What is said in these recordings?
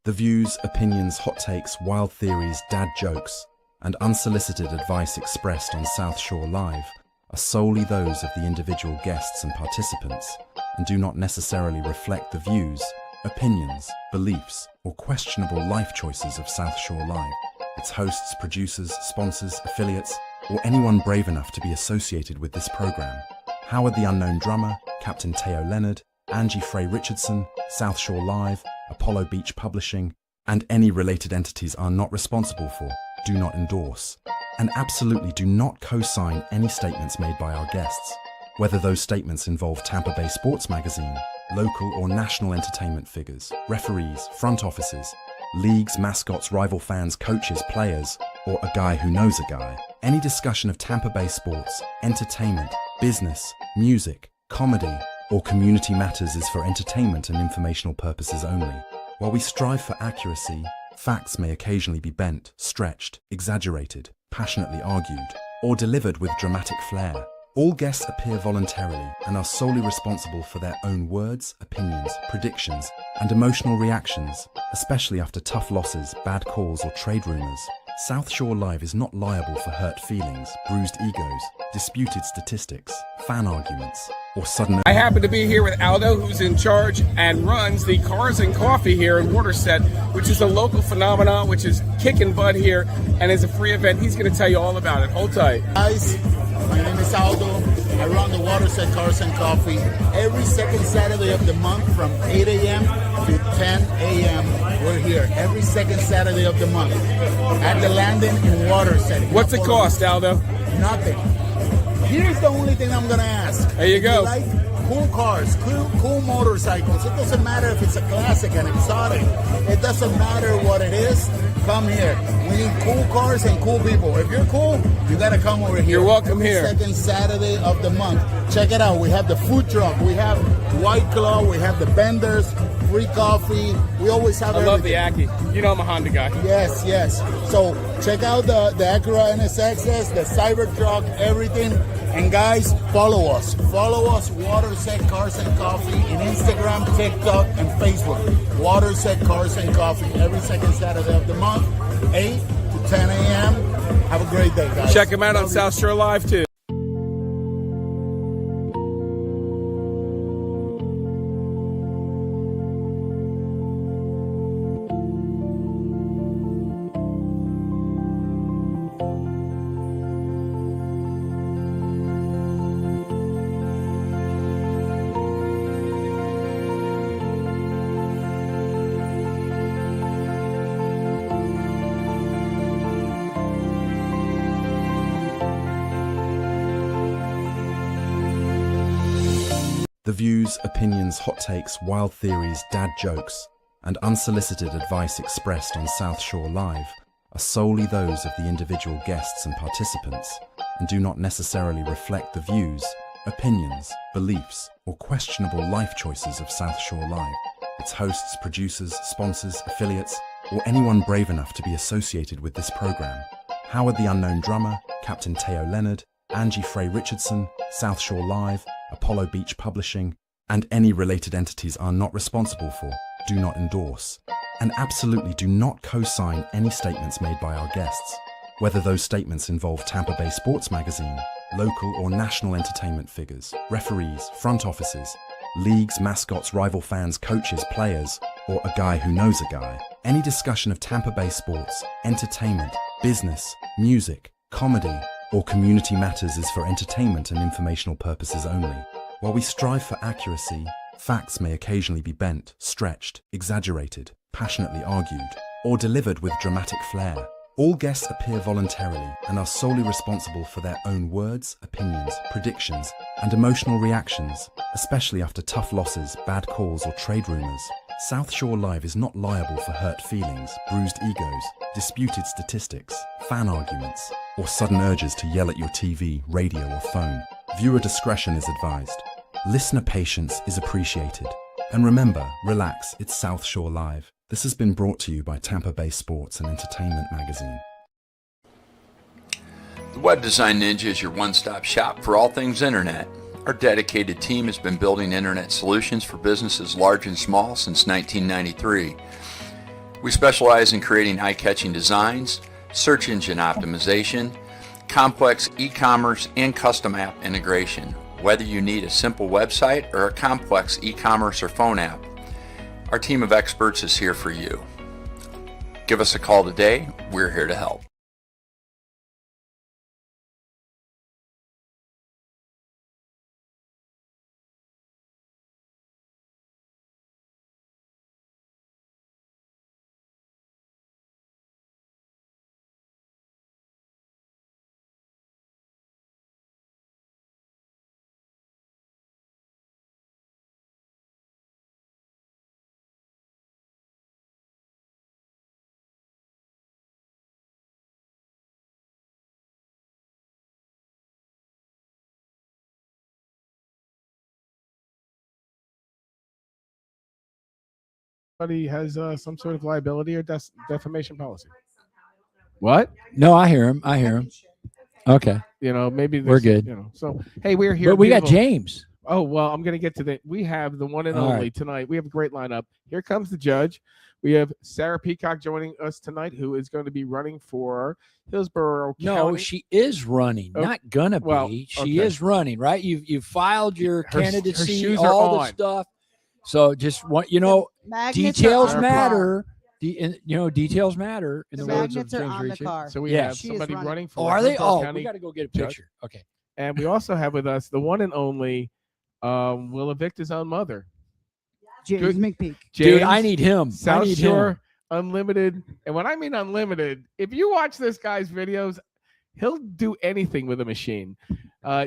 The views, opinions, hot takes, wild theories, dad jokes, and unsolicited advice expressed on South Shore Live are solely those of the individual guests and participants and do not necessarily reflect the views, opinions, beliefs, or questionable life choices of South Shore Live, its hosts, producers, sponsors, affiliates, or anyone brave enough to be associated with this program. Howard the Unknown Drummer, Captain Teo Leonard, Angie Frey Richardson, South Shore Live, Apollo Beach Publishing, and any related entities are not responsible for, do not endorse, and absolutely do not co-sign any statements made by our guests, whether those statements involve Tampa Bay Sports Magazine, local or national entertainment figures, referees, front offices, leagues, mascots, rival fans, coaches, players, or a guy who knows a guy. Any discussion of Tampa Bay sports, entertainment, business, music, comedy, or community matters is for entertainment and informational purposes only. While we strive for accuracy, facts may occasionally be bent, stretched, exaggerated, passionately argued, or delivered with dramatic flair. All guests appear voluntarily and are solely responsible for their own words, opinions, predictions, and emotional reactions, especially after tough losses, bad calls, or trade rumors. South Shore Live is not liable for hurt feelings, bruised egos, disputed statistics, fan arguments, or sudden... I happen to be here with Aldo, who's in charge and runs the Cars and Coffee here in Waterset, which is a local phenomenon, which is kicking butt here and is a free event. He's going to tell you all about it. Hold tight. Guys, my name is Aldo. I run the Waterset Cars and Coffee every second Saturday of the month from 8 a.m. to 10 a.m. We're here every second Saturday of the month at the landing in Waterset. What's it cost, Aldo? Nothing. Here's the only thing I'm going to ask. There you go. If you like cool cars, cool motorcycles. It doesn't matter if it's a classic, an exotic. It doesn't matter what it is. Come here. We need cool cars and cool people. If you're cool, you got to come over here. You're welcome here. Second Saturday of the month. Check it out. We have the food truck. We have White Claw. We have the vendors. Free coffee. We always have everything. I love the Ackie. You know I'm a Honda guy. Yes, yes. So check out the Acura NSXs, the Cybertruck, everything. And guys, follow us. Follow us, Waterset Cars and Coffee, in Instagram, TikTok, and Facebook. Waterset Cars and Coffee every second Saturday of the month, 8 to 10 a.m. Have a great day, guys. Check them out on South Shore Live, too. The views, opinions, hot takes, wild theories, dad jokes, and unsolicited advice expressed on South Shore Live are solely those of the individual guests and participants and do not necessarily reflect the views, opinions, beliefs, or questionable life choices of South Shore Live, its hosts, producers, sponsors, affiliates, or anyone brave enough to be associated with this program. Howard the Unknown Drummer, Captain Teo Leonard, Angie Frey Richardson, South Shore Live, Apollo Beach Publishing, and any related entities are not responsible for, do not endorse, and absolutely do not co-sign any statements made by our guests, whether those statements involve Tampa Bay Sports Magazine, local or national entertainment figures, referees, front offices, leagues, mascots, rival fans, coaches, players, or a guy who knows a guy. Any discussion of Tampa Bay sports, entertainment, business, music, comedy, or community matters is for entertainment and informational purposes only. While we strive for accuracy, facts may occasionally be bent, stretched, exaggerated, passionately argued, or delivered with dramatic flair. All guests appear voluntarily and are solely responsible for their own words, opinions, predictions, and emotional reactions, especially after tough losses, bad calls, or trade rumors. South Shore Live is not liable for hurt feelings, bruised egos, disputed statistics, fan arguments, or sudden urges to yell at your TV, radio, or phone. Viewer discretion is advised. Listener patience is appreciated. And remember, relax, it's South Shore Live. This has been brought to you by Tampa Bay Sports and Entertainment Magazine. The Web Design Ninja is your one-stop shop for all things internet. Our dedicated team has been building internet solutions for businesses large and small since 1993. We specialize in creating eye-catching designs, search engine optimization, complex e-commerce, and custom app integration. Whether you need a simple website or a complex e-commerce or phone app, our team of experts is here for you. Give us a call today. We're here to help. Has some sort of liability or defamation policy. What? No, I hear him. I hear him. Okay. Maybe we're good. So hey, we're here. But we got James. Oh well, I'm gonna get to we have the one and All only right. tonight. We have a great lineup. Here comes the judge. We have Sara Peacock joining us tonight, who is going to be running for Hillsborough County. No, she is running. Not gonna be. Well, she is running, right? You've filed your candidacy, shoes all are the on. stuff. So just want details matter. Details matter in the words of magnets are James on the Ricci. car. So we Yeah. have She is somebody running. running for Oh, are they? Hillsborough Oh, County we got to go get a Judge. picture. Okay. And we also have with us the one and only will evict his own mother. James McPeak. Dude, James, I need him. South I need Shore him. Unlimited. And when I mean unlimited, if you watch this guy's videos, he'll do anything with a machine.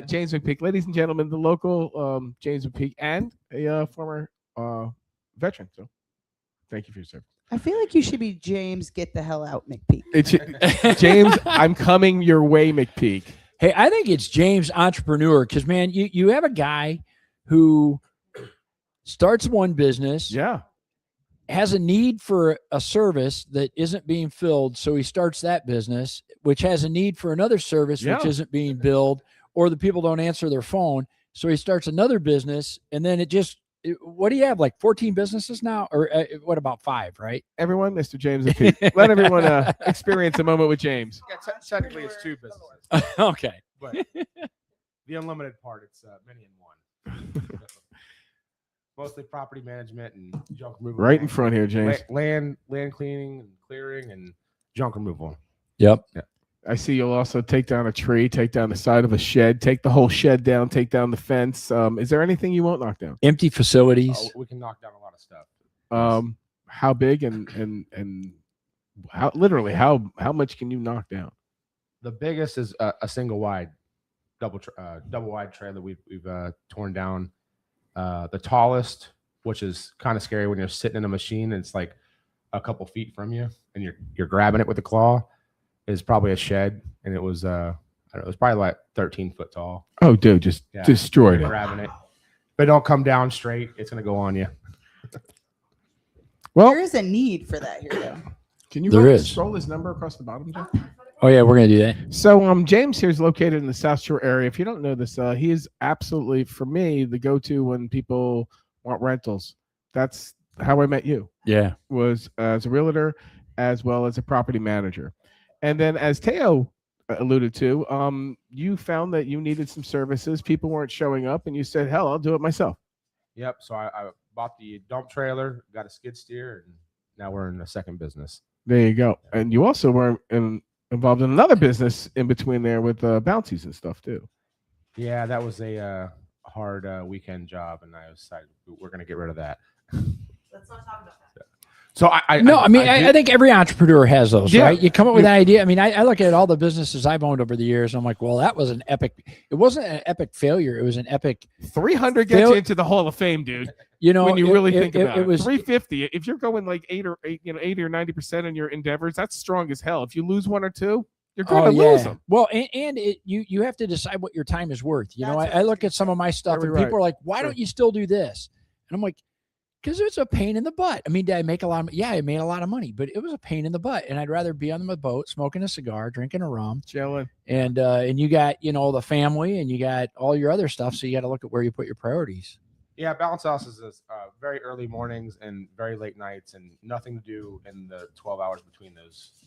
James McPeak, ladies and gentlemen, the local James McPeak, and a former veteran. So thank you for your service. I feel like you should be James. Get the hell out, McPeak. It's James. I'm coming your way, McPeak. Hey, I think it's James Entrepreneur because, man, you have a guy who starts one business, has a need for a service that isn't being filled, so he starts that business, which has a need for another service which isn't being billed, or the people don't answer their phone, so he starts another business, and then what do you have, like 14 businesses now? Or what about 5, right? Everyone, Mr. James McPeak. Let everyone experience a moment with James. Yeah, technically it's 2 businesses. Okay. But the unlimited part, it's many in one. Mostly property management and junk removal. Right in front here, James. Land cleaning and clearing and junk removal. Yep. Yeah. I see you'll also take down a tree, take down the side of a shed, take the whole shed down, take down the fence. Is there anything you won't knock down? Empty facilities. We can knock down a lot of stuff. How big and how literally how much can you knock down? The biggest is a single wide double wide trailer we've torn down. The tallest, which is kind of scary when you're sitting in a machine and it's like a couple feet from you and you're grabbing it with a claw, is probably a shed, and it was I don't know, it was probably like 13 foot tall. Oh, dude, just destroyed it. Grabbing it. If it don't come down straight, it's gonna go on you. Well, There is a need for that here, though. can you scroll his number across the bottom, Jeff? Oh, yeah, we're going to do that. So James here is located in the South Shore area. If you don't know this, he is absolutely, for me, the go-to when people want rentals. That's how I met you. Yeah. Was as a realtor as well as a property manager. And then as Teo alluded to, you found that you needed some services. People weren't showing up, and you said, hell, I'll do it myself. Yep. So I bought the dump trailer, got a skid steer, and now we're in a second business. There you go. And you also were involved in another business in between there with bounties and stuff, too. Yeah, that was a hard weekend job, and I decided we're going to get rid of that. Let's not talk about that. So I think every entrepreneur has those, Yeah. right? You come up with an idea. I mean, I look at all the businesses I've owned over the years, and I'm like, well, that was an epic. It wasn't an epic failure. It was an epic. 300 gets you into the Hall of Fame, dude. You know, when you really think about it, was 350. If you're going like 80 or 90% in your endeavors, that's strong as hell. If you lose 1 or 2, you're going to lose them. Well, and you have to decide what your time is worth. You know, I look at some of my stuff, and people are like, why don't you still do this? And I'm like, because it's a pain in the butt. I mean, did I make a lot of? Yeah, I made a lot of money, but it was a pain in the butt, and I'd rather be on the boat, smoking a cigar, drinking a rum, chilling. And you got the family, and you got all your other stuff, so you got to look at where you put your priorities. Yeah, bounce house is very early mornings and very late nights, and nothing to do in the 12 hours between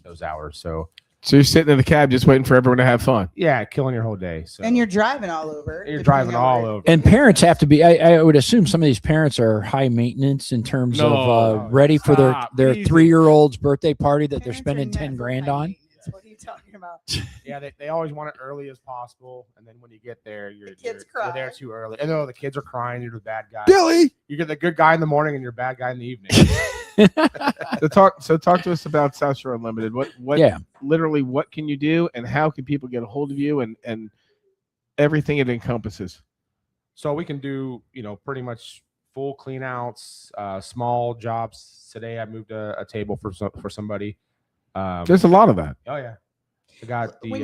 those hours. So you're sitting in the cab just waiting for everyone to have fun. yeah, killing your whole day. So And you're driving all over. you're driving all over. And parents have to be. I would assume some of these parents are high maintenance in terms of ready for their 3-year-old's birthday party that they're spending 10 grand on. What are you talking about? Yeah, they always want it early as possible, and then when you get there, you're kids you're there too early. And the kids are crying. You're the bad guy. Billy, You get the good guy in the morning, and you're bad guy in the evening. So talk to us about South Shore Unlimited. What literally what can you do, and how can people get a hold of you, and everything it encompasses? So we can do pretty much full clean outs, small jobs. Today I moved a table for somebody. There's a lot of that. Oh yeah, I got the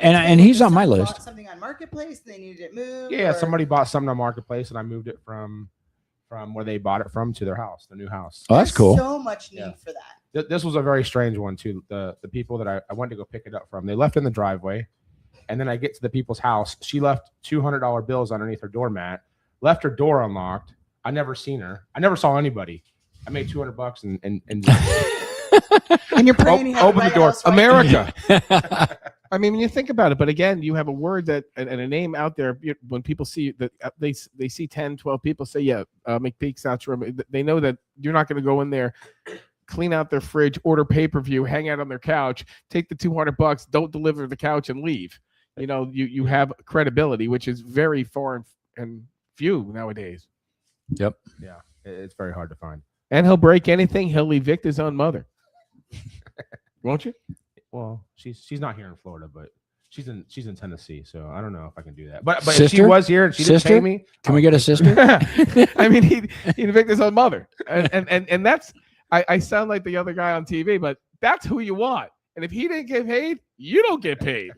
and he's on my list. Something on Marketplace, they needed it moved. Yeah, somebody bought something on Marketplace, and I moved it from where they bought it from to their house, their new house. Oh, that's cool. So much need for that. This was a very strange one too. The people that I went to go pick it up from, they left in the driveway, and then I get to the people's house. She left $200 bills underneath her doormat, left her door unlocked. I never seen her. I never saw anybody. I made $200 and And you're praying open the door. Right. America. I mean, when you think about it, but again, you have a word that and a name out there. When people see that they see 10, 12 people say, yeah, McPeak, South Shore, they know that you're not going to go in there, clean out their fridge, order pay-per-view, hang out on their couch, take the $200, don't deliver the couch and leave. You have credibility, which is very far and few nowadays. Yep. Yeah, it's very hard to find. And he'll break anything. He'll evict his own mother. Won't you? Well, she's not here in Florida, but she's in Tennessee, so I don't know if I can do that. But if Sister? she was here and she didn't pay me, Can we get a sister? I mean, he'd evict his own mother, and that's I sound like the other guy on TV, but that's who you want. And if he didn't get paid, you don't get paid,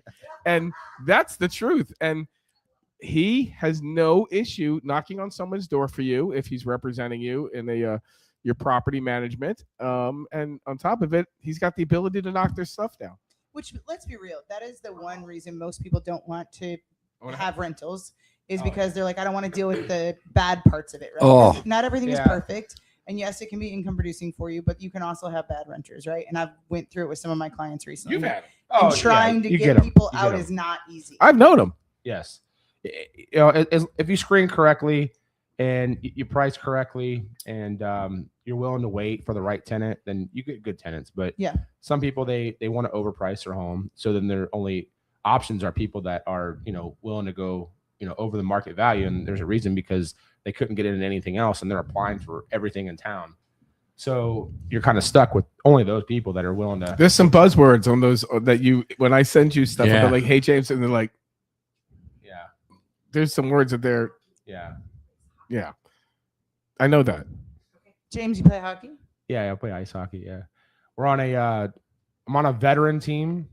and that's the truth. And he has no issue knocking on someone's door for you if he's representing you in your property management. And on top of it, he's got the ability to knock their stuff down. Which, let's be real, that is the one reason most people don't want to have rentals is because they're like, I don't want to deal with the bad parts of it, right? Oh. Not everything is perfect. And yes, it can be income producing for you, but you can also have bad renters, right? And I've went through it with some of my clients recently. You've had it. And trying to get people out is not easy. I've known them. Yes. If you screen correctly and you price correctly and you're willing to wait for the right tenant, then you get good tenants. But some people, they want to overprice their home. So then their only options are people that are, willing to go, over the market value. And there's a reason, because they couldn't get in anything else and they're applying for everything in town. So you're kind of stuck with only those people that are willing to. There's some buzzwords on those that when I send you stuff, they're like, hey, James, and they're like, there's some words that they're, yeah, I know that. James, you play hockey? Yeah, I play ice hockey. Yeah, we're on I'm on a veteran team,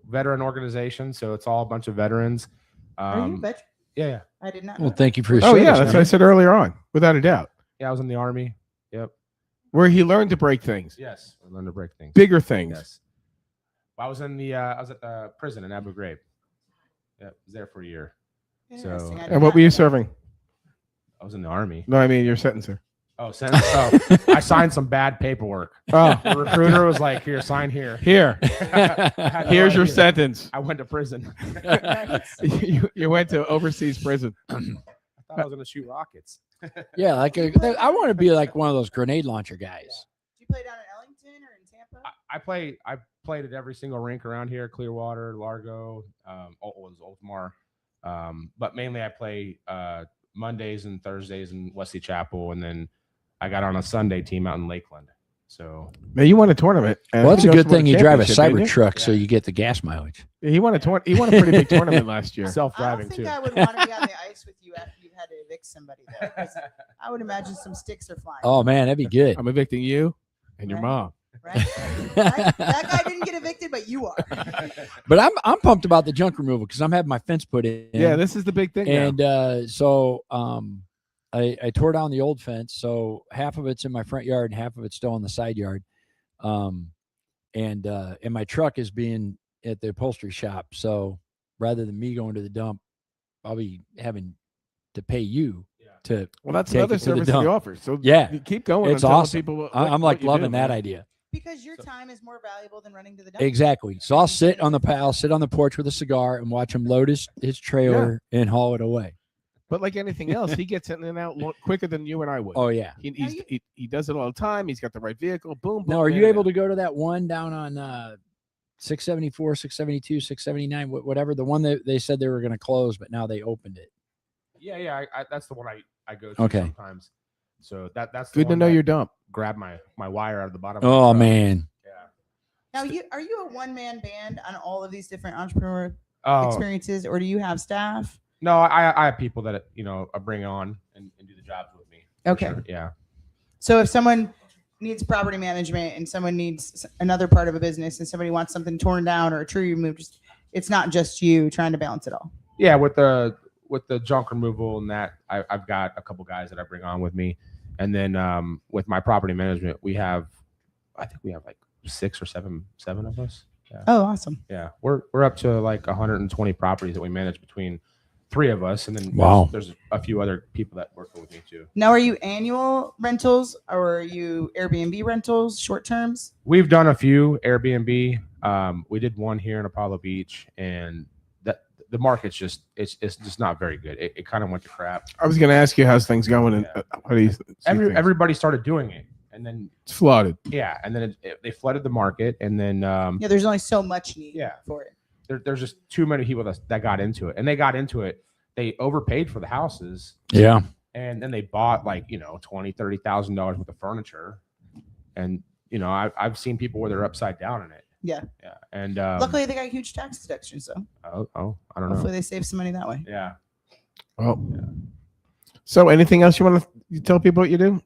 veteran organization. So it's all a bunch of veterans. Are you a veteran? Yeah. I did not. Well, thank you for your service. Oh yeah, that's man. what I said earlier on, without a doubt. Yeah, I was in the Army. Yep. Where he learned to break things. Yes, I learned to break things. Bigger things. Yes. I was at the prison in Abu Ghraib. Yeah, I was there for a year. So. And what were you serving? I was in the Army. No, I mean your sentencer. Oh, sentence. Oh, I signed some bad paperwork. Oh, the recruiter was like, "Here, sign here. Here, here's your sentence." I went to prison. you went to overseas prison. I thought I was going to shoot rockets. Yeah, I want to be like one of those grenade launcher guys. Do you play down in Ellington or in Tampa? I played at every single rink around here: Clearwater, Largo, Oldsmar. But mainly I play Mondays and Thursdays in Wesley Chapel, and then I got on a Sunday team out in Lakeland. So now you won a tournament. Well, it's a good thing you drive a cyber truck so you get the gas mileage. Yeah, he won a pretty big tournament last year. Self-driving too. I don't think I would want to be on the ice with you after you've had to evict somebody, though. 'Cause I would imagine some sticks are flying. Oh man, that'd be good. I'm evicting you and your mom. Right? That guy didn't get evicted, but you are. But I'm pumped about the junk removal because I'm having my fence put in. Yeah, this is the big thing. And so I tore down the old fence, so half of it's in my front yard and half of it's still in the side yard. And my truck is being at the upholstery shop. So rather than me going to the dump, I'll be having to pay you to. Well, that's take another it to the service he dump. offers. So Yeah, you keep going. it's and telling awesome. People what I'm like what you loving do, that man. idea. Because your time is more valuable than running to the dump. Exactly. So I'll sit on the porch with a cigar and watch him load his trailer and haul it away. But like anything else, he gets in and out quicker than you and I would. Oh yeah. He does it all the time. He's got the right vehicle. Boom. Now, are you able to go to that one down on 674, 672, 679, whatever, the one that they said they were going to close, but now they opened it? Yeah. That's the one I go to Okay. sometimes. So that's the Good to one know that you're dumb. grab my wire out of the bottom. Oh of the truck. man. Now, are you a one-man band on all of these different entrepreneur Oh experiences, or do you have staff? no, I have people that I bring on and do the jobs with me. for Okay. sure. Yeah. So if someone needs property management and someone needs another part of a business and somebody wants something torn down or a tree removed, it's not just you trying to balance it all. Yeah, with the junk removal and that, I've got a couple guys that I bring on with me, and then with my property management, I think we have like 6 or 7 of us. Yeah. Oh, awesome. Yeah, we're up to like 120 properties that we manage between 3 of us, and then there's a few other people that work with me too. Now, are you annual rentals or are you Airbnb rentals, short terms? We've done a few Airbnb. We did one here in Apollo Beach, and the market's just it's just not very good. It kind of went to crap. I was going to ask you how's things going, and how do you see things? Everybody started doing it, and then It's flooded. yeah, and then they flooded the market, and then Yeah, there's only so much need for it. there's just too many people that got into it, and they got into it. They overpaid for the houses. Yeah. And then they bought like $20,000-$30,000 worth of furniture, and I've seen people where they're upside down in it. Yeah. Yeah. And Luckily, they got huge tax deductions, so I don't know. hopefully they save some money that way. Yeah. Oh. So anything else you want to tell people what you do?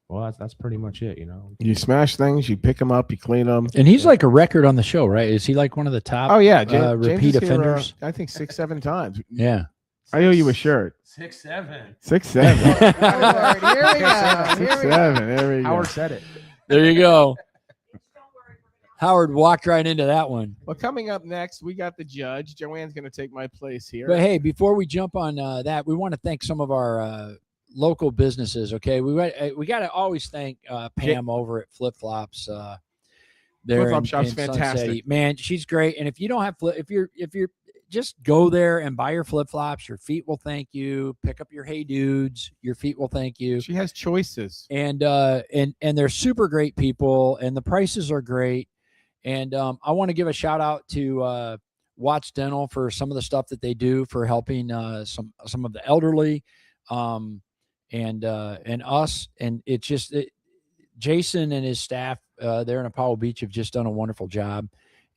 Well, that's pretty much it. You smash things, you pick them up, you clean them. And he's like a record on the show, right? Is he like one of the top? Oh yeah, repeat James is here, offenders. I think 6-7 times. Yeah. I owe you a shirt. 6-7. 6-7. Oh, Lord, here we go. 6-7. There we go. Howard said it. There you go. Howard walked right into that one. Well, coming up next, we got the judge. Joanne's going to take my place here. But hey, before we jump on that, we want to thank some of our local businesses. Okay, we got to always thank Pam over at Flip Flops. There Flip Flop in Shop's Sun fantastic. City. Man, she's great. And if you don't have if you're just go there and buy your flip flops, your feet will thank you. Pick up your Hey Dudes, your feet will thank you. She has choices. And they're super great people, and the prices are great. And I want to give a shout out to Watts Dental for some of the stuff that they do for helping some of the elderly, and us. And it's just Jason and his staff there in Apollo Beach have just done a wonderful job.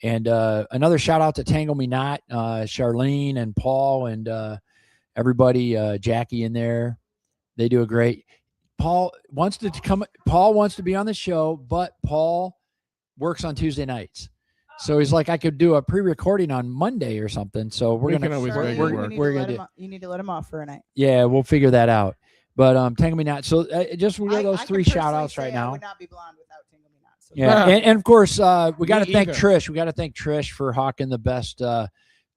And another shout out to Tangle Me Not, Charlene and Paul and everybody, Jackie in there. They do a great. Paul wants to be on the show, but Paul works on Tuesday nights. So he's like, I could do a pre-recording on Monday or something. So we're going to you need to let him off for a night. Yeah, we'll figure that out. But Tangle Me Not. So just we got those 3 shout outs right now. I would not be blonde without Tangle Me Not. So. Yeah. and of course, we got to thank either. Trish. We got to thank Trish for hawking the best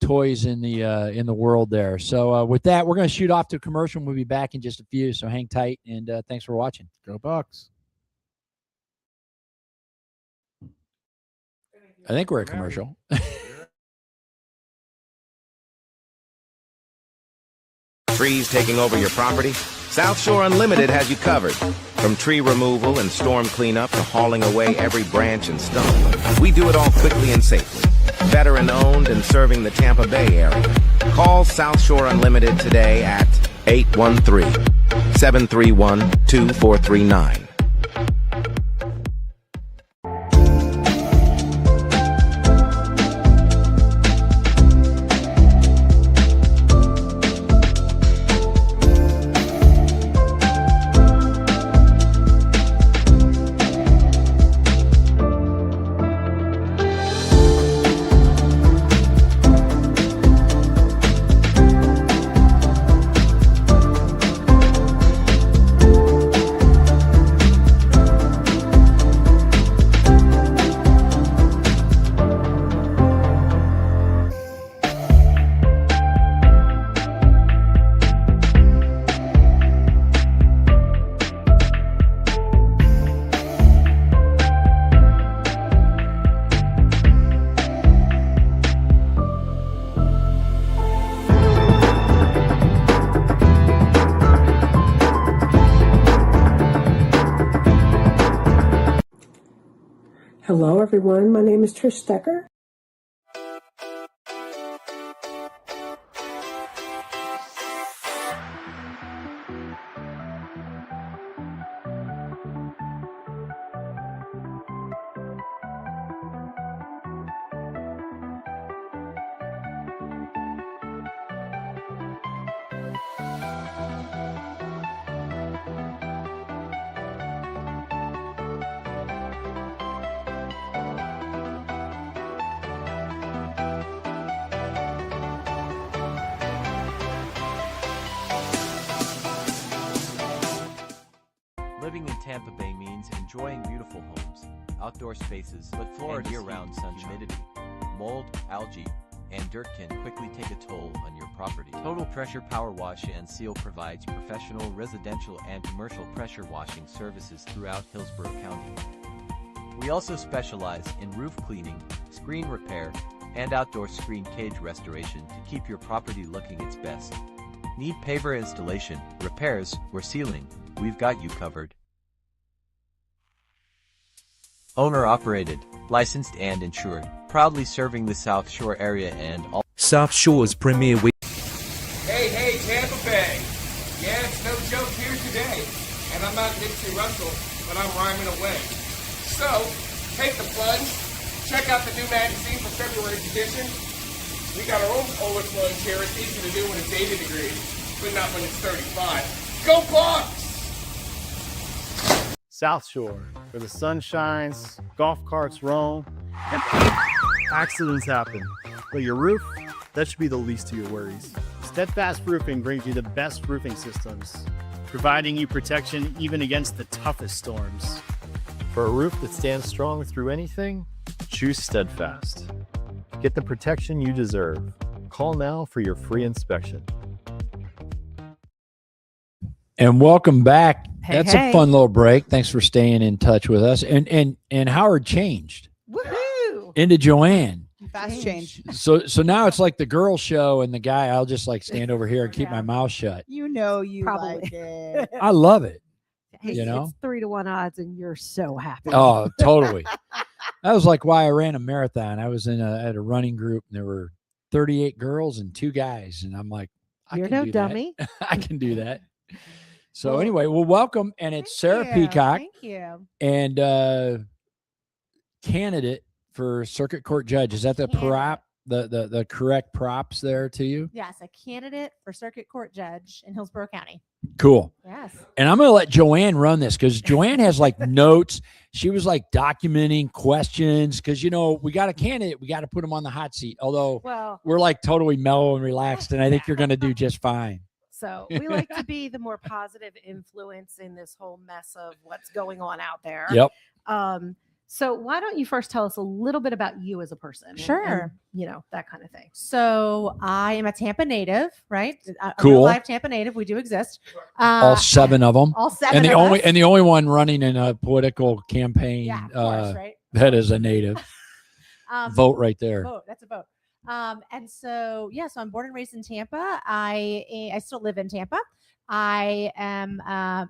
toys in the world there. So with that, we're going to shoot off to commercial. We'll be back in just a few. So hang tight, and thanks for watching. Go Bucks. I think we're at commercial. Trees taking over your property? South Shore Unlimited has you covered. From tree removal and storm cleanup to hauling away every branch and stump, we do it all quickly and safely. Veteran owned and serving the Tampa Bay area. Call South Shore Unlimited today at 813-731-2439. Hello, everyone. My name is Trish Stecker. Living in Tampa Bay means enjoying beautiful homes, outdoor spaces, but Florida year-round sunshine. Humidity, mold, algae, and dirt can quickly take a toll on your property. Total Pressure Power Wash and Seal provides professional residential and commercial pressure washing services throughout Hillsborough County. We also specialize in roof cleaning, screen repair, and outdoor screen cage restoration to keep your property looking its best. Need paver installation, repairs, or sealing? We've got you covered. Owner-operated, licensed and insured, proudly serving the South Shore area and all South Shore's premier week. Hey, Tampa Bay. Yeah, it's no joke here today. And I'm not Dixie Russell, but I'm rhyming away. So, take the plunge. Check out the new magazine for February's edition. We got our own overflowing chair. It's easy to do when it's 80 degrees, but not when it's 35. Go Bucks! South Shore, where the sun shines, golf carts roam, and accidents happen. But your roof, that should be the least of your worries. Steadfast Roofing brings you the best roofing systems, providing you protection even against the toughest storms. For a roof that stands strong through anything, choose Steadfast. Get the protection you deserve. Call now for your free inspection. And welcome back. That's Hey. a fun little break. Thanks for staying in touch with us. And Howard changed Woohoo! into Joanne. Fast change. So now it's like the girl show and the guy. I'll just like stand over here and keep my mouth shut. You know you Probably. like it. I love it. Hey, You know? it's 3-1 odds, and you're so happy. Oh, totally. That was like why I ran a marathon. I was at a running group and there were 38 girls and 2 guys. And I'm like, I You're can no do that. dummy. I can do that. So Well, anyway, well, welcome. And it's Sara you. Peacock Thank you. and candidate for circuit court judge. Is that the prop, the correct props there to you? Yes, a candidate for circuit court judge in Hillsborough County. Cool. Yes. And I'm going to let Joanne run this because Joanne has like notes. She was like documenting questions because, you know, we got a candidate. We got to put him on the hot seat. Although Well, we're like totally mellow and relaxed. And I think you're going to do just fine. So we like to be the more positive influence in this whole mess of what's going on out there. Yep. So why don't you first tell us a little bit about you as a person? and, Sure. you know, that kind of thing. so I am a Tampa native, right? A Cool. real life Tampa native. We do exist. All 7 of them. All 7 And the of only us. and the only one running in a political campaign Yeah, of course, right? that is a native. Vote right there. Vote. That's a vote. And so, yeah, so I'm born and raised in Tampa. I still live in Tampa. I am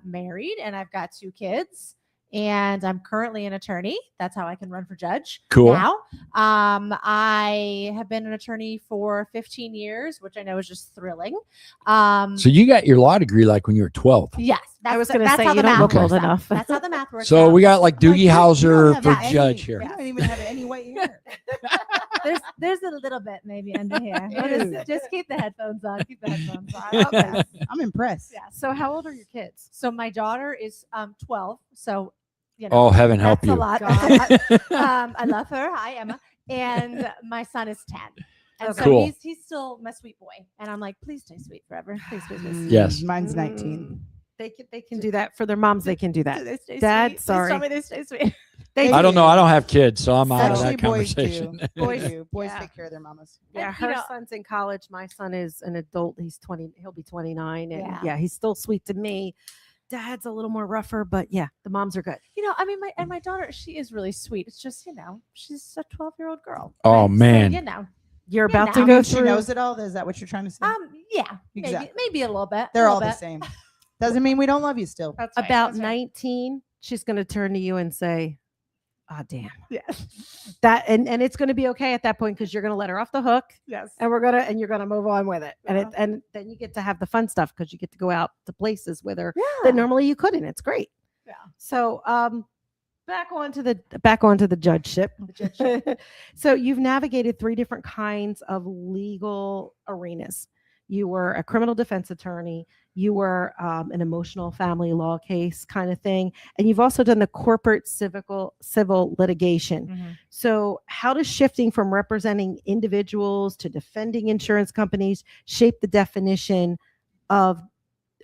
married and I've got 2 kids. And I'm currently an attorney. That's how I can run for judge. Cool. Now, I have been an attorney for 15 years, which I know is just thrilling. So you got your law degree like when you were 12. Yes, I was gonna that's say how you the don't math look old works out. enough. That's how the math works So out. we got like Doogie Howser for Yeah, judge here. You don't even have any white hair. There's a little bit maybe under here. We'll just keep the headphones on. Keep the headphones on. Okay. I'm impressed. Yeah. So how old are your kids? So my daughter is 12. So you know, Oh, heaven help that's you. a lot. I love her. Hi, Emma. And my son is 10. And so Cool. he's still my sweet boy. And I'm like, please stay sweet forever. Please, please, please. Yes. Mine's 19. They can do that for their moms. They can do that. They stay Dad, sweet. Please sorry. tell me they stay sweet. I don't know. I don't have kids, so I'm out of Actually, that boys conversation. do. Boys do. Boys Yeah. take care of their mamas. Yeah, And, you her know- son's in college. My son is an adult. He's 20. He'll be 29. And Yeah. yeah, he's still sweet to me. Dad's a little more rougher, but yeah, the moms are good. You know, I mean, my daughter, she is really sweet. It's just, you know, she's a 12-year-old girl. Oh, right? So, man. you know. You're Yeah, about to now. go She through. knows it all. Is that what you're trying to say? Yeah, Exactly. maybe a little bit. They're a all little the bit. same. Doesn't mean we don't love you still. That's right, About that's right. 19, she's going to turn to you and say, damn. Yeah. That and it's going to be okay at that point because you're going to let her off the hook. Yes. And you're going to move on with it. And then you get to have the fun stuff because you get to go out to places with her that normally you couldn't. It's great. Yeah. So back onto the judgeship. So you've navigated 3 different kinds of legal arenas. You were a criminal defense attorney. You were an emotional family law case kind of thing. And you've also done the corporate civil litigation. Mm-hmm. So how does shifting from representing individuals to defending insurance companies shape the definition of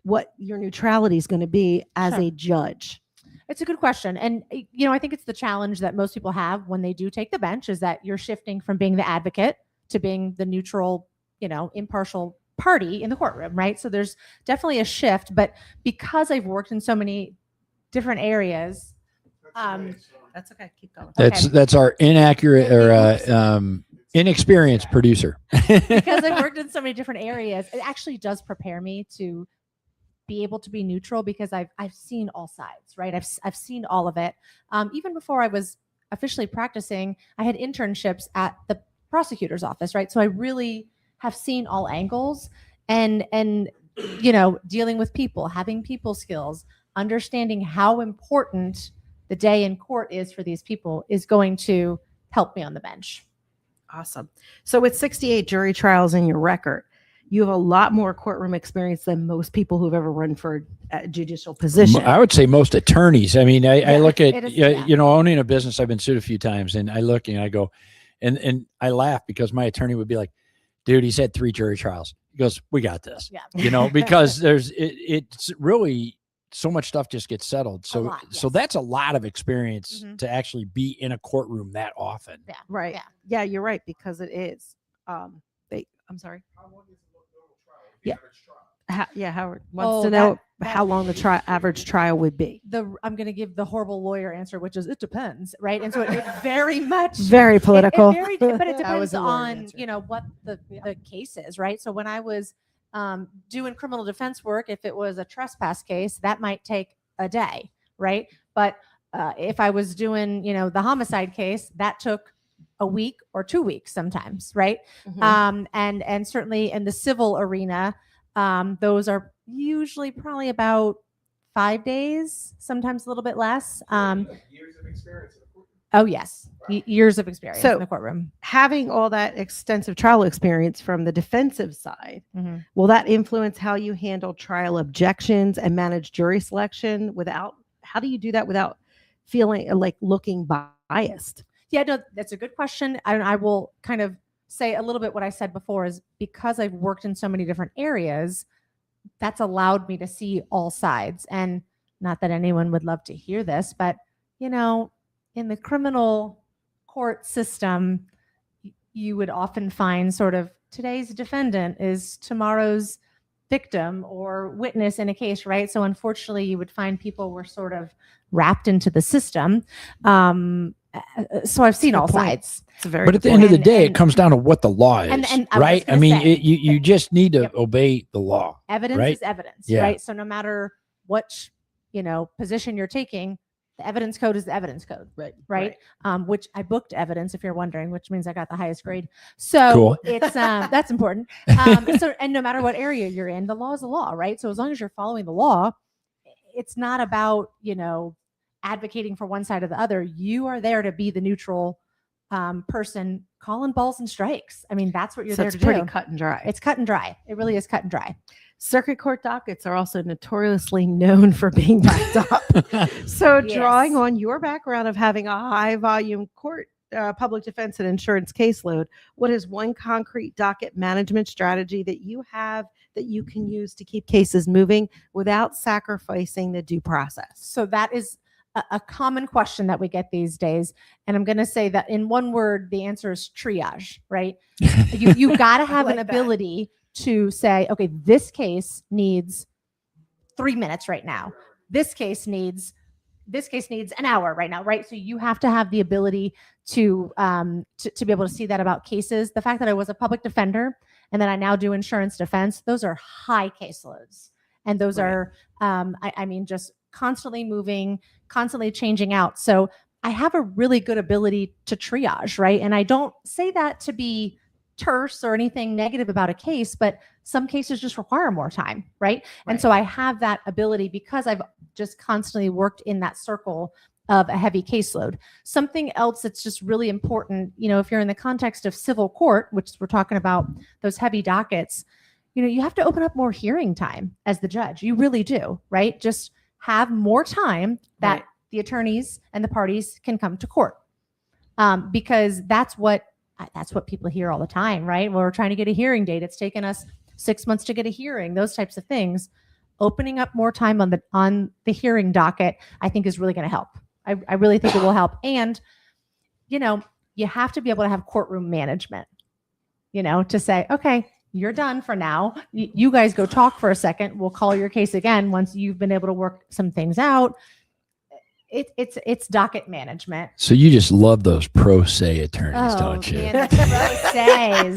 what your neutrality is going to be as a judge? It's a good question. And, I think it's the challenge that most people have when they do take the bench is that you're shifting from being the advocate to being the neutral, impartial party in the courtroom, right? So there's definitely a shift, but because I've worked in so many different areas, that's okay. Keep going. That's our inaccurate or inexperienced producer. Because I've worked in so many different areas, it actually does prepare me to be able to be neutral because I've seen all sides, right? I've seen all of it. Even before I was officially practicing, I had internships at the prosecutor's office, right? So I really have seen all angles and dealing with people, having people skills, understanding how important the day in court is for these people is going to help me on the bench. Awesome. So with 68 jury trials in your record, you have a lot more courtroom experience than most people who've ever run for a judicial position. I would say most attorneys. I mean, I look at, owning a business, I've been sued a few times, and I look and I go, and I laugh because my attorney would be like, dude, he's had 3 jury trials. He goes, we got this, because it's really so much stuff just gets settled. So, so that's a lot of experience to actually be in a courtroom that often. Yeah. Right. Yeah, you're right. Because it is, I'm sorry. Yeah. Howard wants to know how long the average trial would be. I'm going to give the horrible lawyer answer, which is it depends, right? And so it very much very political, but it depends on what the case is, right? So when I was doing criminal defense work, if it was a trespass case, that might take a day, right? But if I was doing the homicide case, that took a week or 2 weeks sometimes, right? Mm-hmm. And certainly in the civil arena, those are usually probably about 5 days, sometimes a little bit less. Years of experience in the courtroom. Oh yes, years of experience in the courtroom. Having all that extensive trial experience from the defensive side, will that influence how you handle trial objections and manage jury selection? How do you do that without feeling like looking biased? Yeah, no, that's a good question. I will kind of say a little bit what I said before is because I've worked in so many different areas, that's allowed me to see all sides. And not that anyone would love to hear this, but in the criminal court system, you would often find sort of today's defendant is tomorrow's victim or witness in a case, right? So unfortunately, you would find people were sort of wrapped into the system. So I've seen all sides. But at the end of the day, it comes down to what the law is, right? I mean, you just need to obey the law. Evidence is evidence, right? So no matter what position you're taking, the evidence code is the evidence code, right? Which I booked evidence, if you're wondering, which means I got the highest grade. So cool. It's that's important. So and no matter what area you're in, the law is the law, right? So as long as you're following the law, it's not about advocating for one side or the other. You are there to be the neutral person calling balls and strikes. I mean, that's what you're there to do. It's pretty cut and dry. It's cut and dry. It really is cut and dry. Circuit court dockets are also notoriously known for being backed up. So drawing on your background of having a high volume court public defense and insurance caseload, what is one concrete docket management strategy that you have that you can use to keep cases moving without sacrificing the due process? So that is a common question that we get these days. And I'm going to say that in one word, the answer is triage, right? You got to have an ability to say, okay, this case needs 3 minutes right now. This case needs an hour right now, right? So you have to have the ability to be able to see that about cases. The fact that I was a public defender and that I now do insurance defense, those are high caseloads. And those are, I mean, just constantly moving, constantly changing out. So I have a really good ability to triage, right? And I don't say that to be terse or anything negative about a case, but some cases just require more time, right? And so I have that ability because I've just constantly worked in that circle of a heavy caseload. Something else that's just really important, if you're in the context of civil court, which we're talking about those heavy dockets, you have to open up more hearing time as the judge. You really do, right? Just have more time that the attorneys and the parties can come to court, because that's what people hear all the time, right? When we're trying to get a hearing date, it's taken us 6 months to get a hearing. Those types of things. Opening up more time on the hearing docket, I think, is really going to help. I really think it will help. And you have to be able to have courtroom management. To say, okay, you're done for now. You guys go talk for a second. We'll call your case again once you've been able to work some things out. It's docket management. So you just love those pro se attorneys, don't you? Man,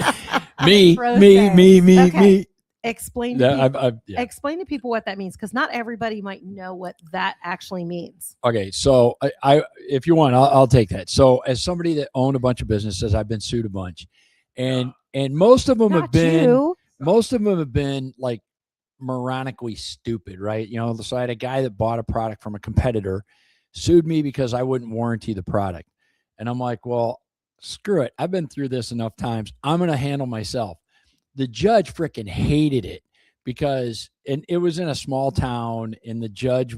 the pro Me. Explain to people what that means, because not everybody might know what that actually means. Okay, so I if you want, I'll take that. So as somebody that owned a bunch of businesses, I've been sued a bunch, and most of them have been like moronically stupid, right? So I had a guy that bought a product from a competitor, sued me because I wouldn't warranty the product, and I'm like, well, screw it. I've been through this enough times. I'm going to handle myself. The judge freaking hated it because, and it was in a small town, and the judge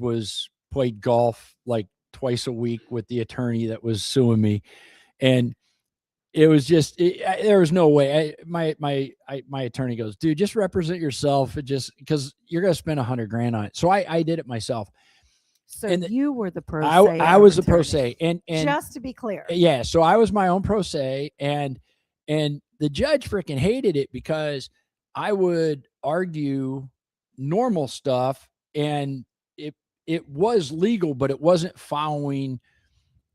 played golf like twice a week with the attorney that was suing me. And it was just, there was no way. My attorney goes, dude, just represent yourself. Because you're going to spend $100,000 on it. So I did it myself. So you were the pro se. I was the pro se. And just to be clear. Yeah. So I was my own pro se, and the judge freaking hated it because I would argue normal stuff, and it was legal, but it wasn't following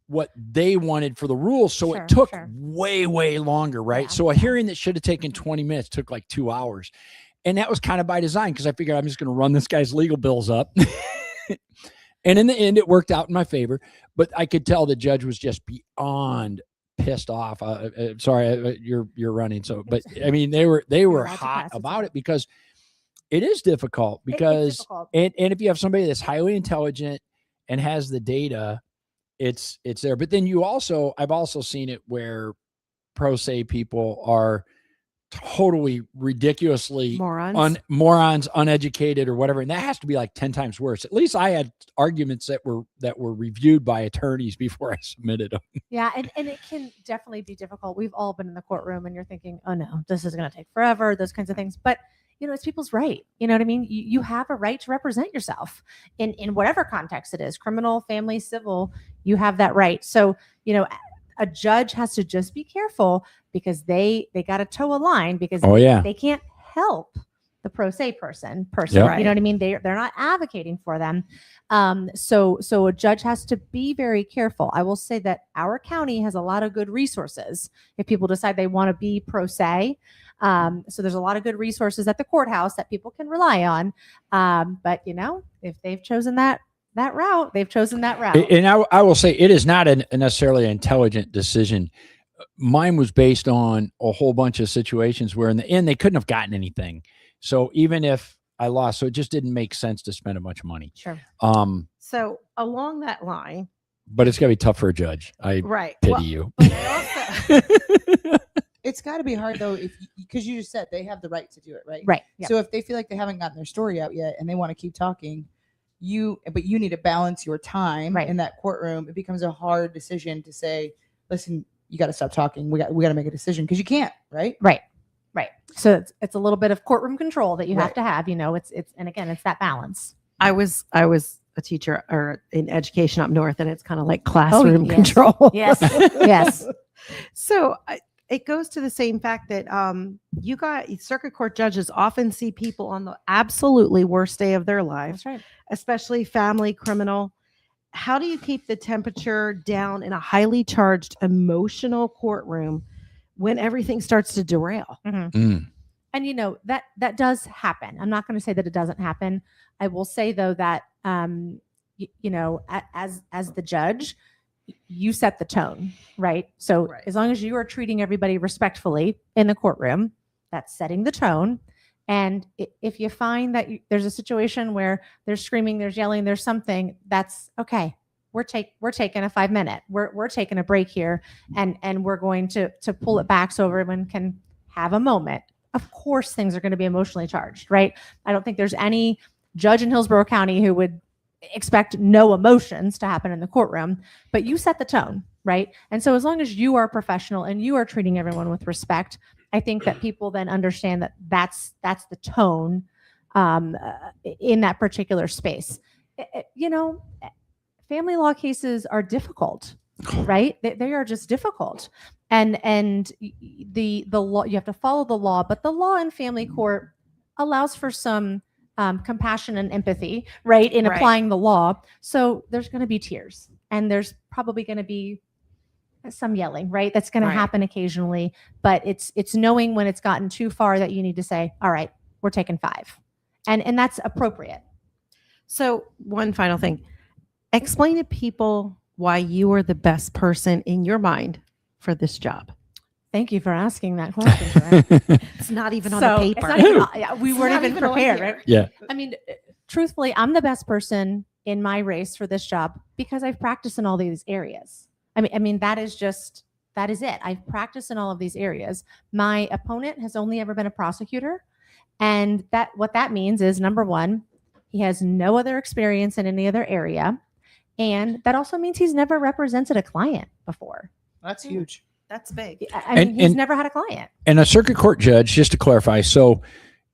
what they wanted for the rules. So it took way, way longer, right? So a hearing that should have taken 20 minutes took like 2 hours. And that was kind of by design, because I figured I'm just going to run this guy's legal bills up. And in the end, it worked out in my favor. But I could tell the judge was just beyond pissed off. Sorry, you're running. So, but I mean, they were hot about it because it is difficult. Because and if you have somebody that's highly intelligent and has the data, it's there. But then I've also seen it where pro se people are totally ridiculously morons, uneducated or whatever, and that has to be like 10 times worse. At least I had arguments that were reviewed by attorneys before I submitted them. Yeah, and it can definitely be difficult. We've all been in the courtroom and you're thinking, oh no, this is going to take forever, those kinds of things. But it's people's right. You know what I mean? You have a right to represent yourself in whatever context it is, criminal, family, civil. You have that right. So a judge has to just be careful, because they got to toe a line, because they can't help the pro se person. Yep. You know what I mean? They're not advocating for them. So a judge has to be very careful. I will say that our county has a lot of good resources if people decide they want to be pro se. So there's a lot of good resources at the courthouse that people can rely on. But if they've chosen that route, they've chosen that route. And I will say it is not necessarily an intelligent decision. Mine was based on a whole bunch of situations where in the end they couldn't have gotten anything. So even if I lost, so it just didn't make sense to spend a bunch of money. Sure. So along that line, but it's gotta be tough for a judge. I pity you. It's got to be hard though, because you just said they have the right to do it, right? Right. Yep. So if they feel like they haven't gotten their story out yet and they want to keep talking, but you need to balance your time in that courtroom. It becomes a hard decision to say, listen, you got to stop talking. We got to make a decision, because you can't, right? Right. So it's a little bit of courtroom control that you have to have. And again, it's that balance. I was a teacher or in education up north, and it's kind of like classroom control. Yes. So it goes to the same fact that you got circuit court judges often see people on the absolutely worst day of their lives, especially family, criminal. How do you keep the temperature down in a highly charged, emotional courtroom when everything starts to derail? Mm-hmm. And that does happen. I'm not going to say that it doesn't happen. I will say though that as the judge, you set the tone, right? So as long as you are treating everybody respectfully in the courtroom, that's setting the tone. And if you find that there's a situation where there's screaming, there's yelling, there's something, that's okay. We're taking a 5 minute. We're taking a break here, and we're going to pull it back so everyone can have a moment. Of course, things are going to be emotionally charged, right? I don't think there's any judge in Hillsborough County who would expect no emotions to happen in the courtroom, but you set the tone, right? And so as long as you are professional and you are treating everyone with respect, I think that people then understand that that's the tone in that particular space. Family law cases are difficult, right? They are just difficult. And the law, you have to follow the law, but the law in family court allows for some compassion and empathy, right, in applying the law. So there's going to be tears, and there's probably going to be some yelling, right? That's going to happen occasionally, but it's knowing when it's gotten too far that you need to say, all right, we're taking 5. And that's appropriate. So one final thing, explain to people why you are the best person in your mind for this job. Thank you for asking that question. It's not even on the paper. We weren't even prepared, right? Yeah. I mean, truthfully, I'm the best person in my race for this job because I've practiced in all these areas. I mean, that is it. I've practiced in all of these areas. My opponent has only ever been a prosecutor. And what that means is, number one, he has no other experience in any other area. And that also means he's never represented a client before. That's huge. That's big. I mean, he's never had a client. And a circuit court judge, just to clarify, so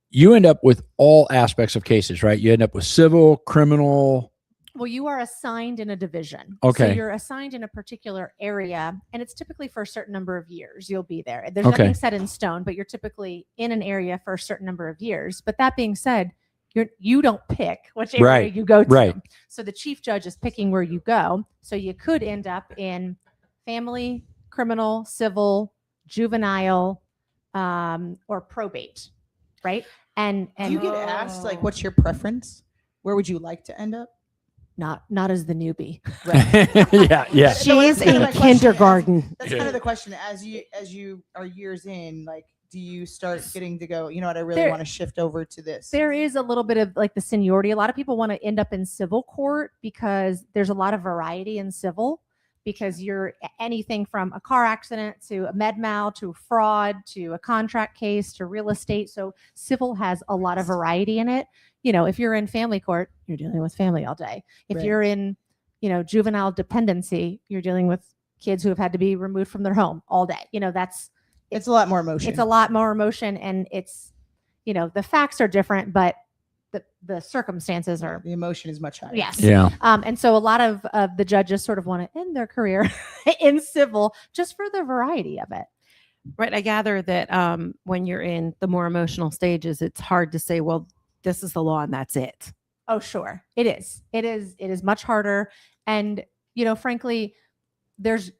you end up with all aspects of cases, right? You end up with civil, criminal. Well, you are assigned in a division. Okay. So you're assigned in a particular area, and it's typically for a certain number of years you'll be there. There's nothing set in stone, but you're typically in an area for a certain number of years. But that being said, you don't pick which area you go to. Right. So the chief judge is picking where you go. So you could end up in family, criminal, civil, juvenile, or probate, right? And do you get asked, like, what's your preference? Where would you like to end up? Not as the newbie. Yeah. She is in kindergarten. That's kind of the question. As you are years in, like, do you start getting to go, you know what, I really want to shift over to this? There is a little bit of like the seniority. A lot of people want to end up in civil court because there's a lot of variety in civil, because you're anything from a car accident to a med mal to fraud to a contract case to real estate. So civil has a lot of variety in it. You know, if you're in family court, you're dealing with family all day. If you're in, juvenile dependency, you're dealing with kids who have had to be removed from their home all day. It's a lot more emotion. It's a lot more emotion, and it's, the facts are different, but the circumstances are. The emotion is much higher. Yes. Yeah. And so a lot of the judges sort of want to end their career in civil just for the variety of it. Right. I gather that when you're in the more emotional stages, it's hard to say, well, this is the law and that's it. Oh, sure. It is. It is much harder. And, frankly, there's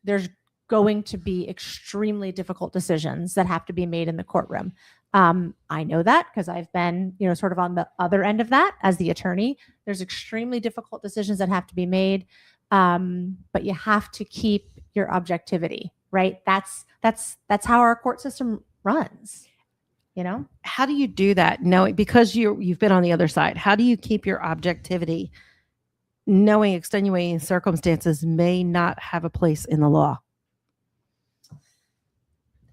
going to be extremely difficult decisions that have to be made in the courtroom. I know that because I've been, sort of on the other end of that as the attorney. There's extremely difficult decisions that have to be made, but you have to keep your objectivity, right? That's how our court system runs. How do you do that? Knowing, because you've been on the other side, how do you keep your objectivity, knowing extenuating circumstances may not have a place in the law?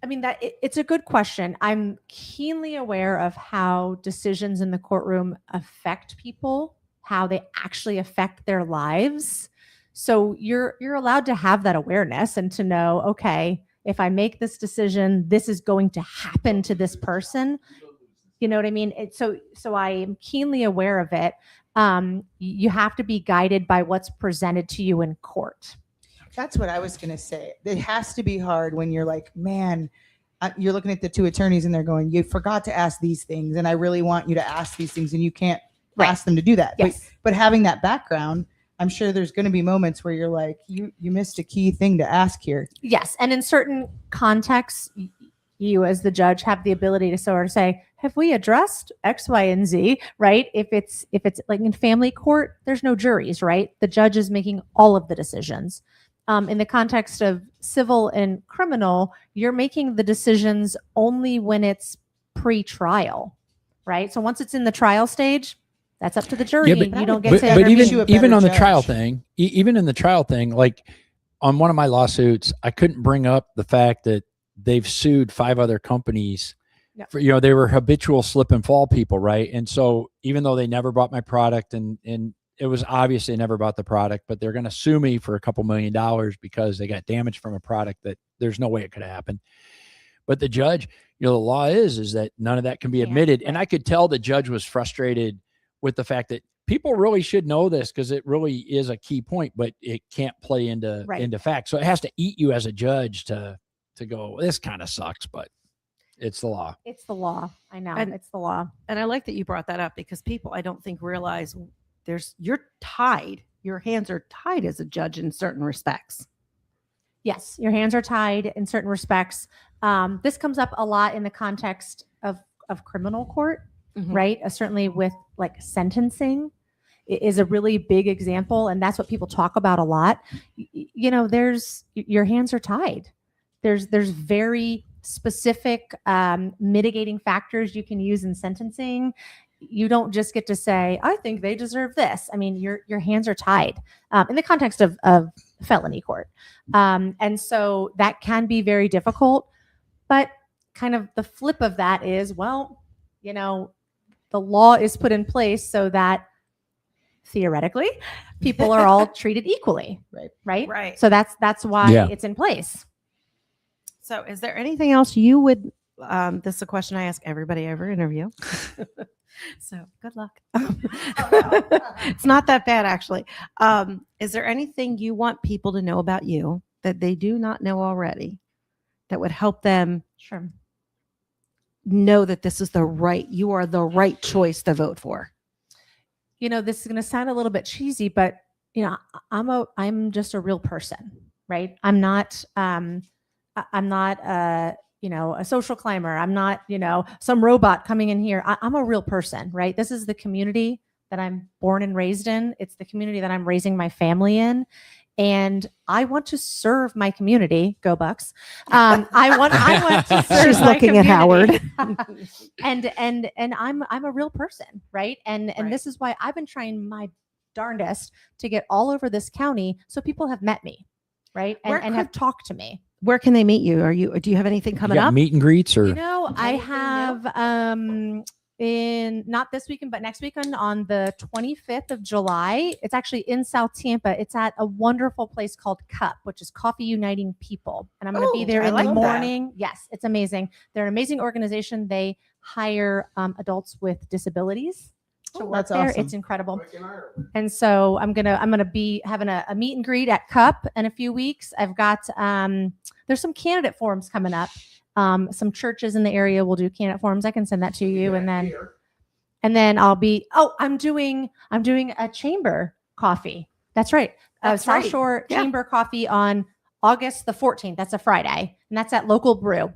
I mean, it's a good question. I'm keenly aware of how decisions in the courtroom affect people, how they actually affect their lives. So you're allowed to have that awareness and to know, okay, if I make this decision, this is going to happen to this person. You know what I mean? So I am keenly aware of it. You have to be guided by what's presented to you in court. That's what I was going to say. It has to be hard when you're like, man, you're looking at the two attorneys and they're going, you forgot to ask these things. And I really want you to ask these things, and you can't ask them to do that. Yes. But having that background, I'm sure there's going to be moments where you're like, you missed a key thing to ask here. Yes. And in certain contexts, you as the judge have the ability to sort of say, have we addressed X, Y, and Z, right? If it's like in family court, there's no juries, right? The judge is making all of the decisions. in the context of civil and criminal, you're making the decisions only when it's pre-trial, right? So once it's in the trial stage, that's up to the jury. Yeah, you don't get but, to but intervene. even on the trial thing, even in the trial thing, like on one of my lawsuits, I couldn't bring up the fact that they've sued 5 other companies for, they were habitual slip and fall people, right? And so even though they never bought my product and it was obvious they never bought the product, but they're going to sue me for a couple $1 million because they got damaged from a product that there's no way it could have happened. But the judge, the law is that none of that can be admitted. And I could tell the judge was frustrated with the fact that people really should know this because it really is a key point, but it can't play into fact. So it has to eat you as a judge to go, this kind of sucks, but it's the law. It's the law. I know. And it's the law. And I like that you brought that up because people, I don't think, realize you're tied. Your hands are tied as a judge in certain respects. Yes, your hands are tied in certain respects. This comes up a lot in the context of criminal court, right? Certainly with like sentencing is a really big example. And that's what people talk about a lot. Your hands are tied. There's very specific mitigating factors you can use in sentencing. You don't just get to say, I think they deserve this. I mean, your hands are tied in the context of felony court. And so that can be very difficult. But kind of the flip of that is, well, the law is put in place so that theoretically people are all treated equally. Right. So that's why it's in place. So is there anything else you would, this is a question I ask everybody I ever interview. So good luck. It's not that bad, actually. Is there anything you want people to know about you that they do not know already that would help them know that this is you are the right choice to vote for? This is going to sound a little bit cheesy, but I'm just a real person, right? I'm not a social climber. I'm not, some robot coming in here. I'm a real person, right? This is the community that I'm born and raised in. It's the community that I'm raising my family in. And I want to serve my community. Go Bucks. I want to serve She's my looking at Howard. and I'm a real person, right? And this is why I've been trying my darndest to get all over this county so people have met me, right? And have talked to me. Where can they meet you? Do you have anything coming up? Meet and greets or? I have in not this weekend, but next weekend on the 25th of July. It's actually in South Tampa. It's at a wonderful place called Cup, which is Coffee Uniting People. And I'm going to be there in the morning. Yes, it's amazing. They're an amazing organization. They hire adults with disabilities to work there. Awesome. It's incredible. And so I'm gonna be having a meet and greet at Cup in a few weeks. I've got there's some candidate forums coming up. Some churches in the area will do candidate forums. I can send that to you, and then I'll be I'm doing a chamber coffee. That's right. South Shore Chamber Coffee on August the 14th. That's a Friday, and that's at Local Brew.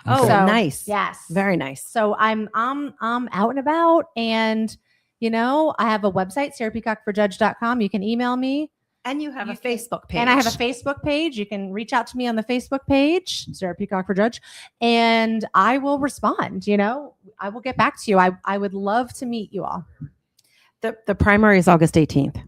Oh, so, nice. Yes. Very nice. So I'm out and about, and I have a website, SaraPeacockforJudge.com. You can email me. And you have a Facebook page. And I have a Facebook page. You can reach out to me on the Facebook page, Sara Peacock for Judge, and I will respond. I will get back to you. I would love to meet you all. The primary is August 18th. Okay.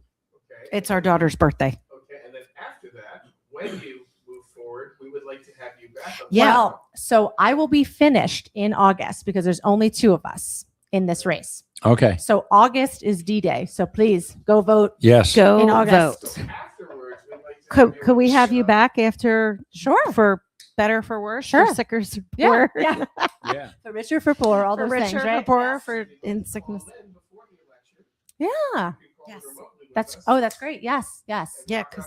It's our daughter's birthday. Okay. And then after that, when you move forward, we would like to have you back. Well, so I will be finished in August because there's only 2 of us in this race. Okay. So August is D-Day. So please go vote. Yes. Go in August. vote. Could we have you back after? Sure. For better, for worse, sure. For sicker, for poor. Yeah. For richer, for poor, all those richer, things, right? For poorer, for in sickness. Yeah. Yes. That's great. Yes. Yeah. Because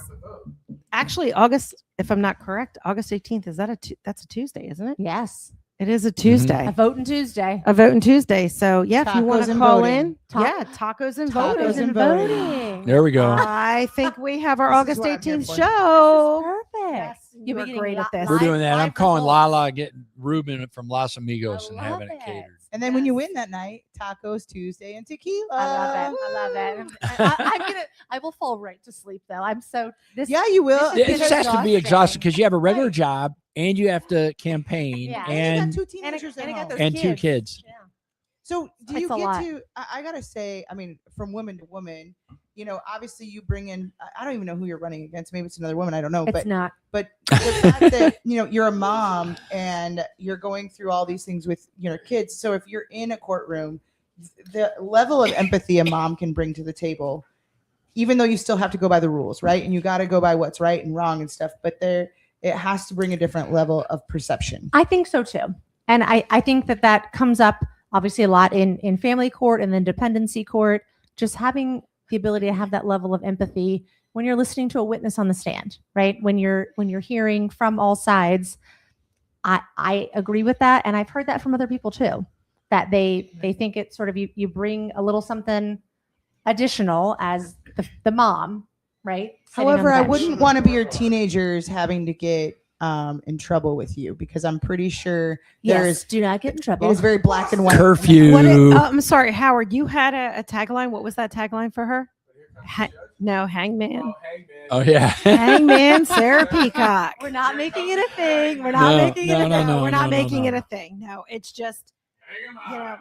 actually, August, if I'm not correct, August 18th that's a Tuesday, isn't it? Yes. It is a Tuesday. A voting Tuesday. A voting Tuesday. So yeah, if you want to call in, tacos and voting. There we go. I think we have our August 18th show. Perfect. You'll You be are getting great at this. We're doing that. I'm live calling results. Lala, getting Ruben from Los Amigos, and having it catered. And then when you win that night, tacos Tuesday and tequila. I love it. I love it. I will fall right to sleep though. I'm so this. Yeah, you will. This It is has to be exhausting exhausting. because you have a regular job and you have to campaign Yeah. And and you got 2 teenagers and I got at those home. and 2 kids. Yeah. So do It's you a get lot. to? I gotta say, I mean, from woman to woman, you know, obviously you bring in. I don't even know who you're running against. Maybe it's another woman. I don't know. It's not. But the fact that you know you're a mom and you're going through all these things with your kids. So if you're in a courtroom, the level of empathy a mom can bring to the table, even though you still have to go by the rules, right? And you got to go by what's right and wrong and stuff. But it has to bring a different level of perception. I think so too. And I think that comes up obviously a lot in family court and then dependency court, just having the ability to have that level of empathy when you're listening to a witness on the stand, right? When you're hearing from all sides. I agree with that. And I've heard that from other people too, that they think it's sort of you bring a little something additional as the mom, right? Sitting on However, the I bench. wouldn't want to be your teenagers having to get in trouble with you because I'm pretty sure Yes, do not get in trouble. It is very black and white. Curfew. I'm sorry, Howard. You had a tagline. What was that tagline for her? Hangman. Oh yeah. Hangman Sarah Peacock. We're not making it a thing. We're not making it a thing. We're not making it a thing. No, it's just, you know.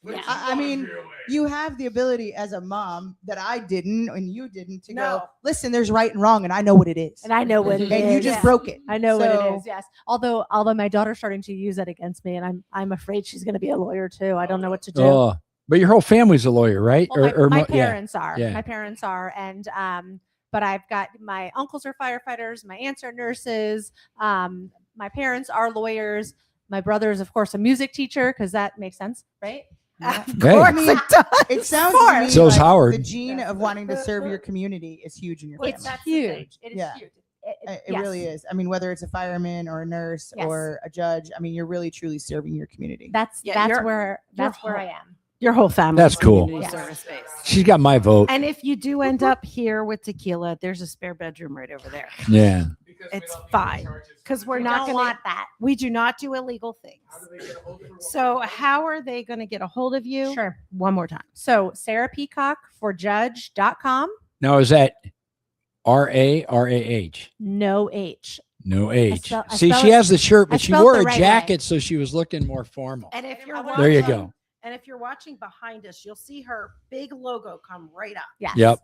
Yeah. I mean, you have the ability as a mom that I didn't and you didn't to go, listen, there's right and wrong and I know what it is. And I know what it is. And you just broke it. I know what it So- is. Yes. Although my daughter's starting to use that against me, and I'm afraid she's going to be a lawyer too. I don't know what to do. Oh, but your whole family's a lawyer, right? Well, my yeah. parents are. Yeah. My parents are, and but I've got my uncles are firefighters, my aunts are nurses. My parents are lawyers. My brother is, of course, a music teacher because that makes sense, right? Hey. I mean, it sounds to me So's like Howard. the gene of wanting to serve your community is huge in your family. It's huge. It is Yeah. huge. It Yes. really is. I mean, whether it's a fireman or a nurse Yes. or a judge, I mean, you're really truly serving your community. That's Yeah, where I am. Your whole family. That's cool. Community service base. She's got my vote. And if you do end up here with tequila, there's a spare bedroom right over there. Yeah. It's fine because we're We not don't going want that. We do not do illegal things. So how are they going to get a hold of you? Sure. One more time. So Sarah Peacock for judge.com. Now is that RARAH? No H. No H. spell- I See, spell she it- has the shirt, I but she spelled wore the a right way. jacket, so she was looking more formal. And if you're There you watching- go. And if you're watching behind us, you'll see her big logo come right up. Yes. Yep.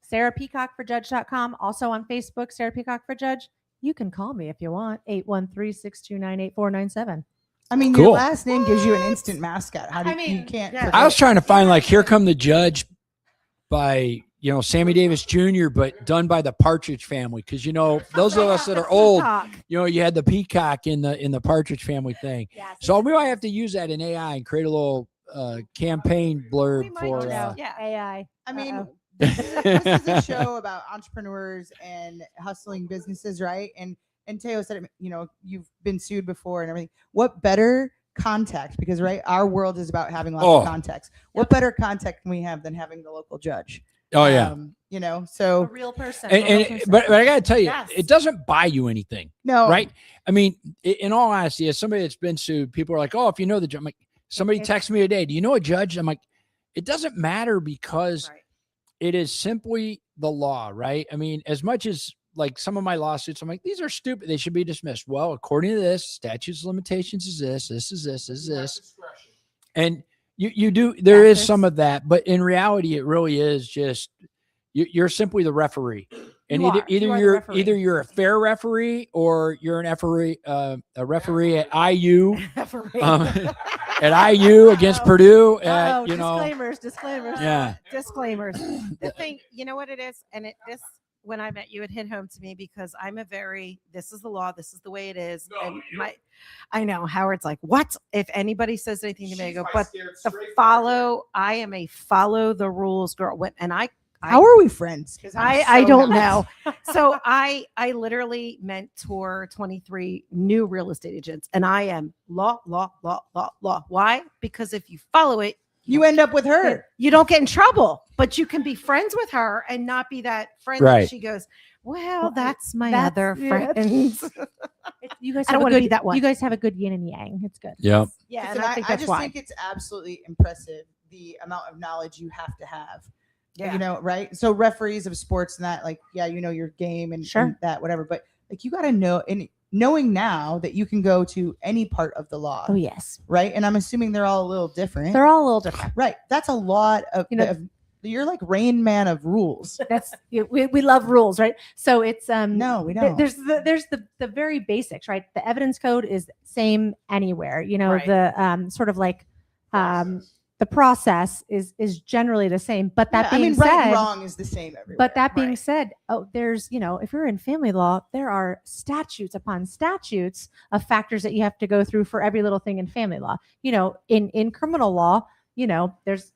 Sarah Peacock for judge.com. Also on Facebook, Sarah Peacock for Judge. You can call me if you want. 813-629-8497. I mean, Cool. your last name gives you an instant mascot. How do you can't? I was trying to find like "Here Come the Judge" by Sammy Davis Jr., but done by the Partridge Family, because those of us that are old, you had the Peacock in the Partridge Family thing. Yes. So we might have to use that in AI and create a little campaign blurb for. AI. I mean, this is a show about entrepreneurs and hustling businesses, right? And Teo said, you've been sued before and everything. What better contact? Because our world is about having lots of contacts. What better contact can we have than having the local judge? Oh yeah. So a real person. But I got to tell you, Yes. it doesn't buy you anything. No. Right? I mean, in all honesty, as somebody that's been sued, people are like, "Oh, if you know the judge," I'm like, somebody texted me today, "Do you know a judge?" I'm like, it doesn't matter because it is simply the law, right? I mean, as much as like some of my lawsuits, I'm like, these are stupid. They should be dismissed. Well, according to this, statutes of limitations is this is this. And you do, there is some of that, but in reality, it really is just, you're simply the referee. And either you're a fair referee or you're a referee at IU, at IU against Purdue. Disclaimers. Yeah. Disclaimers. The thing, you know what it is? And this, when I met you, it hit home to me because I'm this is the law. This is the way it is. And I know Howard's like, what? If anybody says anything to me, I go, but I am a follow the rules girl. How are we friends? I don't know. So I literally mentor 23 new real estate agents, and I am law. Why? Because if you follow it, you end up with her. You don't get in trouble, but you can be friends with her and not be that friend Right. that she goes, Well, that's my that's- other yeah. friends. You guys I have don't a wanna good. be that one. You guys have a good yin and yang. It's good. Yeah. Yeah, Listen, and I think I that's just why. think it's absolutely impressive the amount of knowledge you have to have. Yeah. You know, right? So referees of sports and that, like, yeah, you know your game and, Sure. and that, whatever. But like, you got to know, and knowing now that you can go to any part of the law. Oh yes. Right. And I'm assuming they're all a little different. They're all a little different. Right. That's a lot of, you're like Rain Man of rules. That's we love rules, right? So it's No, we don't. There's the very basics, right? The evidence code is same anywhere. You know, Right. the sort of like the process is generally the same. But that Yeah, being right and said, wrong is the same everywhere. but that being said, there's, if you're in family law, there are statutes upon statutes of factors that you have to go through for every little thing in family law. In criminal law, there's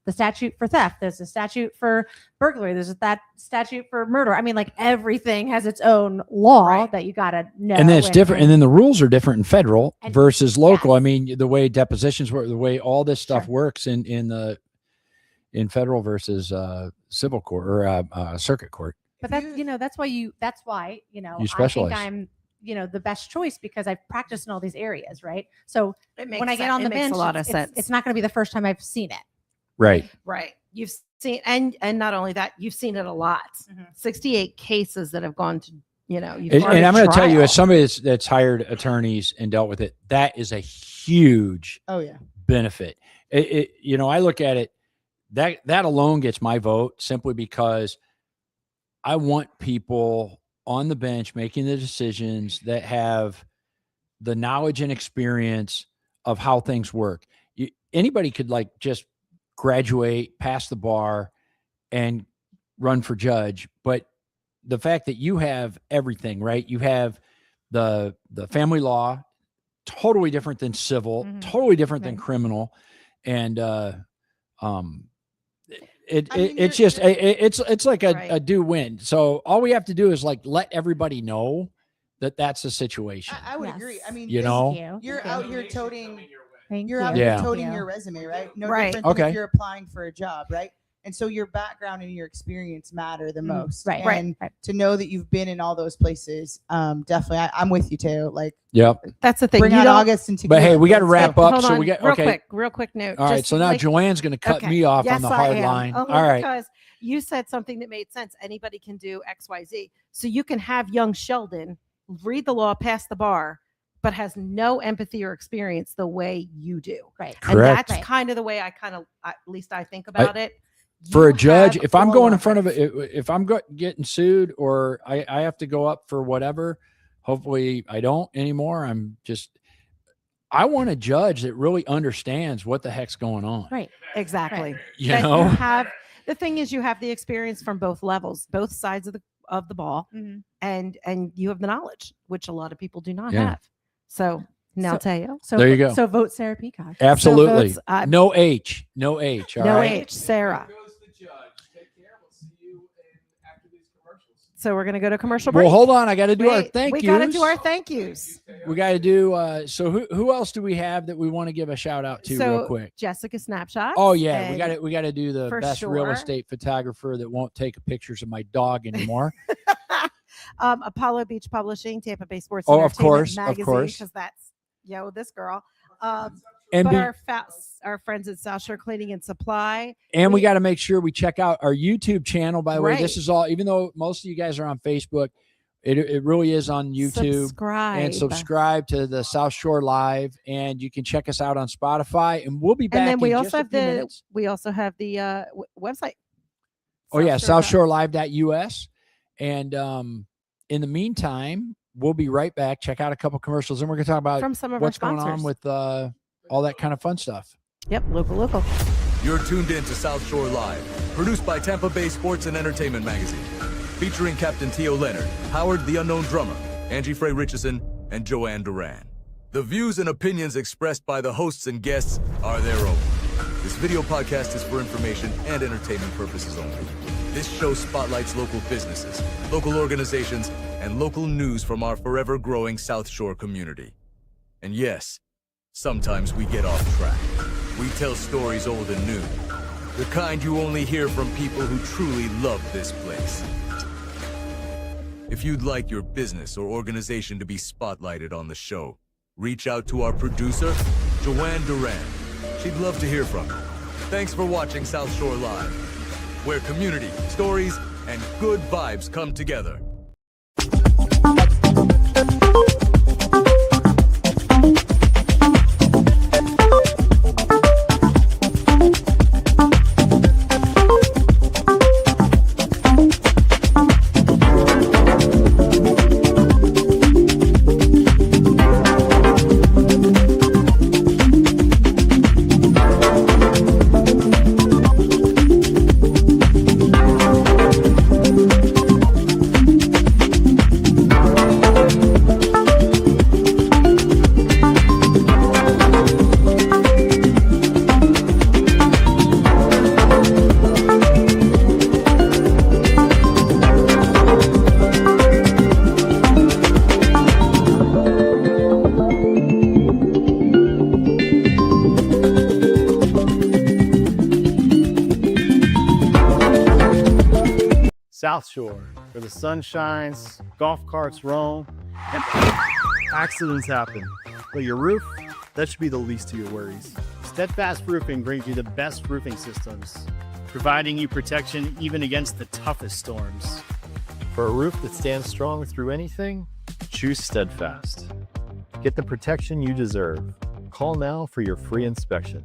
the statute for theft, there's a statute for burglary, there's that statute for murder. I mean, like everything has its own law that you gotta know. And then it's different. And then the rules are different in federal And- versus local. I mean, the way depositions work, the way all this stuff works in federal versus civil court or circuit court. But that's why You I specialize. think I'm the best choice because I've practiced in all these areas, right? So It when I makes get sen- on the it makes bench, a lot of it's sense. it's not going to be the first time I've seen it. Right. Right. You've seen, and not only that, you've seen it a lot. Mm-hmm. 68 cases that have gone to, you've And gone I'm going to tell you, trial. as somebody that's hired attorneys and dealt with it, that is a huge Oh yeah. benefit. I look at it, that alone gets my vote simply because I want people on the bench making the decisions that have the knowledge and experience of how things work. Anybody could just graduate, pass the bar, and run for judge. But the fact that you have everything, right? You have the family law, totally different than civil, totally different than criminal. And it's like a do win. So all we have to do is let everybody know that that's the situation. I would agree. I mean, You this- know? you're out here toting. Thank You're you. out here Yeah. toting Thank you. your resume, right? No Right. different than Okay. if you're applying for a job, right? And so your background and your experience matter the most. Right. And to know that you've been in all those places, definitely, I'm with you too. Like, Yep. That's the thing. bring You out don't- August and But hey, tequila. we got to Let's wrap go. up. Hold So on, we got real quick note. All right. Just So now like- Joanne's going to cut Okay. me off Yes, on the I hard am. line. Only All right. because you said something that made sense. Anybody can do XYZ. So you can have young Sheldon read the law, pass the bar, but has no empathy or experience the way you do. Right. And Correct. that's kind of the way at least I think about it. For a You judge, have if I'm all going in of front it. of it, if I'm getting sued or I have to go up for whatever, hopefully I don't anymore. I want a judge that really understands what the heck's going on. Right. Exactly. You That know? the thing is you have the experience from both levels, both sides of the ball, and you have the knowledge, which a lot of people do not Yeah. have. So now So- tell you. So There you go. So vote Sarah Peacock. Absolutely. So votes, No H. No H. All no right. H, Sarah. So we're gonna go to commercial break. Well, hold on. I got to do our Wait, thank we yous. gotta do our thank yous. We got to do. So who else do we have that we want to give a shout out to So real quick? Jessica Snapshots. Oh yeah, we and got it. We got to do the for best real sure. estate photographer that won't take pictures of my dog anymore. Apollo Beach Publishing, Tampa Bay Sports Oh, of Entertainment course, of Magazine, course. because that's this girl. And But be- our friends at South Shore Cleaning and Supply. And we got to make sure we check out our YouTube channel. By the way, this Right. is all, even though most of you guys are on Facebook, it really is on YouTube. Subscribe. And subscribe to the South Shore Live. And you can check us out on Spotify. And we'll be back And then we in also just a have few the minutes. website. Oh, yeah, SouthShoreLive.us. And in the meantime, we'll be right back. Check out a couple commercials. And we're going to talk about From some of our what's going on sponsors. with all that kind of fun stuff. Yep, local. You're tuned in to South Shore Live, produced by Tampa Bay Sports and Entertainment Magazine, featuring Captain Tio Leonard, Howard the Unknown Drummer, Angie Frey Richardson, and Joanne Duran. The views and opinions expressed by the hosts and guests are their own. This video podcast is for information and entertainment purposes only. This show spotlights local businesses, local organizations, and local news from our forever growing South Shore community. And yes, sometimes we get off track. We tell stories old and new, the kind you only hear from people who truly love this place. If you'd like your business or organization to be spotlighted on the show, reach out to our producer, Joanne Duran. She'd love to hear from you. Thanks for watching South Shore Live, where community, stories, and good vibes come together. South Shore, where the sun shines, golf carts roam, and accidents happen. But your roof, that should be the least of your worries. Steadfast Roofing brings you the best roofing systems, providing you protection even against the toughest storms. For a roof that stands strong through anything, choose Steadfast. Get the protection you deserve. Call now for your free inspection.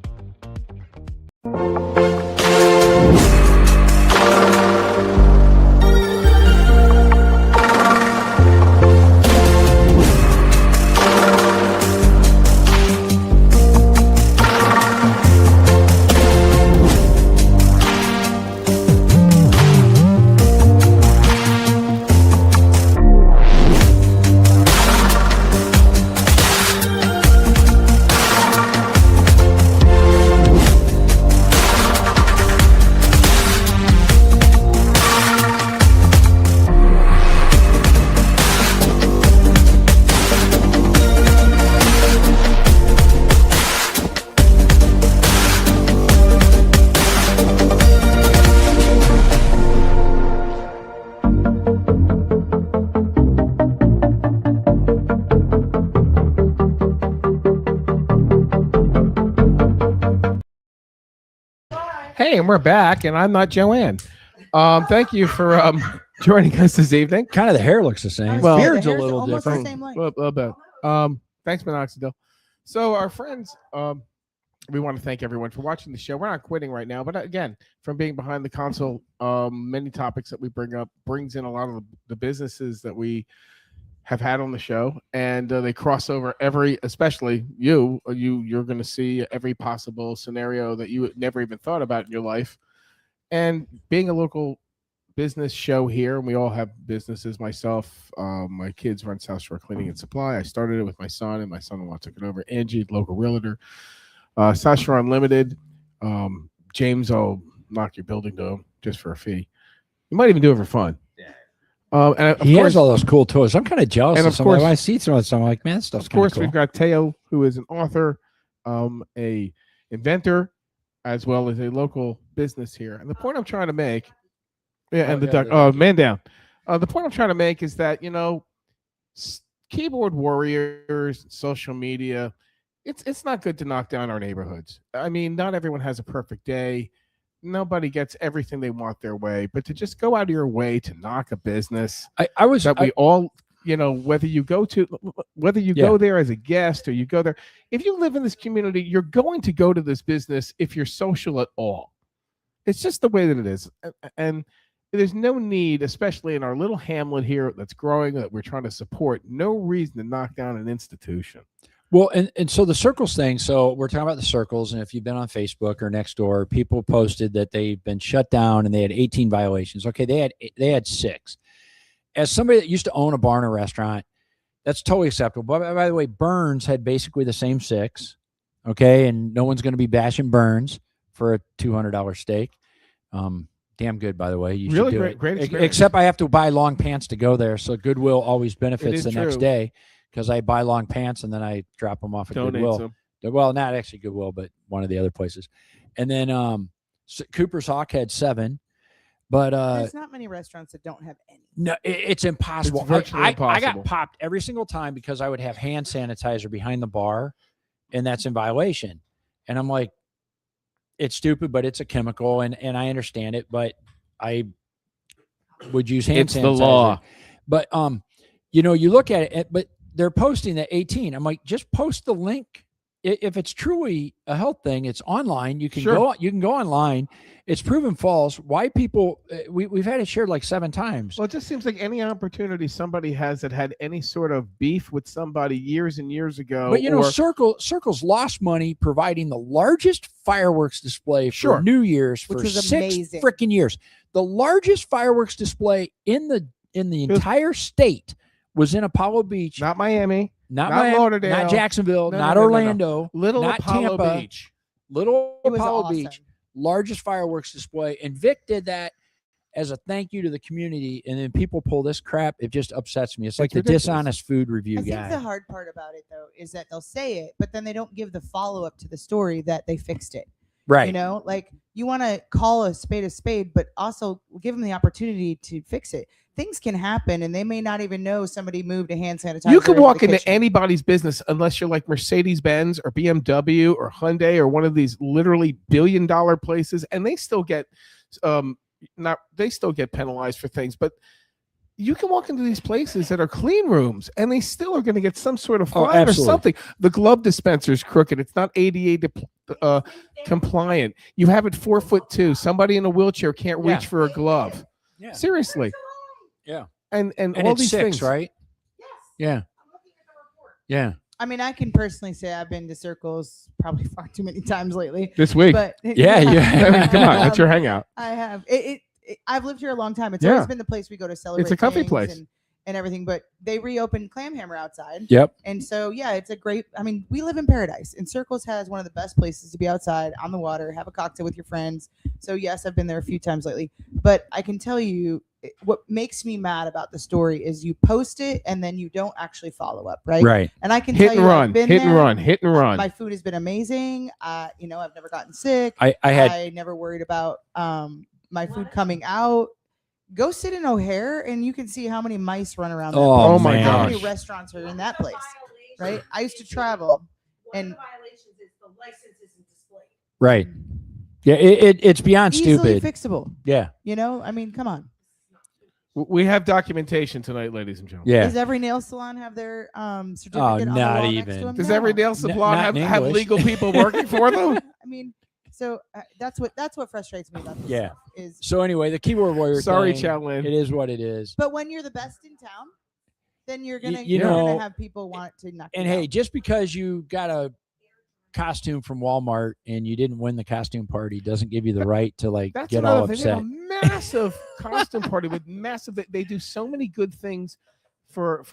Hey, and we're back, and I'm not Joanne. Thank you for joining us this evening. Kind of the hair looks the same. Well, Beard's a little different. A little bit. Thanks, Minoxidil. So our friends, we want to thank everyone for watching the show. We're not quitting right now, but again, from being behind the console, many topics that we bring up brings in a lot of the businesses that we have had on the show, and they cross over especially you're going to see every possible scenario that you never even thought about in your life. And being a local business show here, and we all have businesses. Myself, my kids run South Shore Cleaning and Supply. I started it with my son, and my son-in-law took it over. Angie, local realtor. South Shore Unlimited. James, I'll knock your building down just for a fee. You might even do it for fun. And he has all those cool toys. I'm kind of jealous and of some. When I see some of them, I'm like, man, that stuff's of course, cool. We've got Teo, who is an author, a inventor, as well as a local business here. And the point I'm trying to make, and the duck, man down. The point I'm trying to make is that keyboard warriors, social media, it's not good to knock down our neighborhoods. I mean, not everyone has a perfect day. Nobody gets everything they want their way, but to just go out of your way to knock a business, we all, whether you go there as a guest or you go there, if you live in this community, you're going to go to this business if you're social at all. It's just the way that it is. And there's no need, especially in our little hamlet here that's growing, that we're trying to support, no reason to knock down an institution. Well, and so the circles thing, so we're talking about the circles, and if you've been on Facebook or Nextdoor, people posted that they've been shut down and they had 18 violations. Okay, they had 6. As somebody that used to own a bar and a restaurant, that's totally acceptable. But by the way, Burns had basically the same 6, okay, and no one's going to be bashing Burns for a $200 steak. Damn good, by the way. You really should do great it. experience. Except I have to buy long pants to go there, so Goodwill always benefits the next true. day. Because I buy long pants and then I drop them off at Goodwill. Well, not actually Goodwill, but one of the other places. And then Cooper's Hawk had 7. But there's not many restaurants that don't have any. no, it's impossible. It's virtually I impossible. got popped every single time because I would have hand sanitizer behind the bar, and that's in violation. And I'm like, it's stupid, but it's a chemical, and I understand it, but I would use hand It's sanitizer. the law. But you know, you look at it, but they're posting that 18. I'm like, just post the link. If it's truly a health thing, it's online. You can go. You can go online. It's proven false. Why people? We've had it shared like 7 times. Well, it just seems like any opportunity somebody has that had any sort of beef with somebody years and years ago. But you know, Circle's lost money providing the largest fireworks display for New Year's for Which was 6 amazing. freaking years. The largest fireworks display in the entire state was in Apollo Beach, not Miami, not Miami, Lauderdale, not Jacksonville, No, not no, no, no, no. Orlando, Little not Apollo Tampa, Beach. Little It was Apollo awesome. Beach, largest fireworks display. And Vic did that as a thank you to the community. And then people pull this crap. It just upsets me. It's like the ridiculous. dishonest food review I think guy. the hard part about it though is that they'll say it, but then they don't give the follow up to the story that they fixed it. Right. You know, like you want to call a spade, but also give them the opportunity to fix it. Things can happen, and they may not even know somebody moved a hand sanitizer. You can walk into kitchen. anybody's business unless you're like Mercedes-Benz or BMW or Hyundai or one of these literally billion-dollar places, and they still get penalized for things. But you can walk into these places that are clean rooms, and they still are going to get some sort of fine or something. The glove dispenser is crooked; it's not ADA compliant. You have it 4'2". Somebody in a wheelchair can't reach for a glove. Yeah. Seriously. Yeah. And all it's these 6, things, right? Yeah. Yeah. I mean, I can personally say I've been to Circles probably far too many times lately. This week. But Yeah. I mean, come on, that's your hangout. I have. I've lived here a long time. It's Yeah. always been the place we go to celebrate. It's a comfy things place. and everything. But they reopened Clamhammer outside. Yep. And so yeah, it's a great. I mean, we live in paradise, and Circles has one of the best places to be outside on the water, have a cocktail with your friends. So yes, I've been there a few times lately. But I can tell you, what makes me mad about the story is you post it and then you don't actually follow up, right? Right. And I can Hit tell and you, run, I've been hit and there. run, hit and run. My food has been amazing. You know, I've never gotten sick. I never worried about my food coming out. Go sit in O'Hare and you can see how many mice run around. That Oh, place. oh my How many gosh. restaurants are in that place, right? I used to travel, and Right. Yeah. It's beyond easily stupid. fixable. Yeah. You know, I mean, come on. We have documentation tonight, ladies and gentlemen. Yeah. Does every nail salon have their certificate? Oh, on the not wall next even. to them? Does No. every nail salon not in have English. legal people working for them? I mean, so that's what frustrates me about this Yeah. stuff is. So anyway, the keyboard warrior. Sorry, thing, Chow Lin. It is what it is. But when you're the best in town, then you're gonna you you're know, gonna have people want to knock And you hey, out. just because you got a costume from Walmart and you didn't win the costume party doesn't give you the right to like That's get all another thing. They upset. have a massive costume party with massive. They do so many good things for.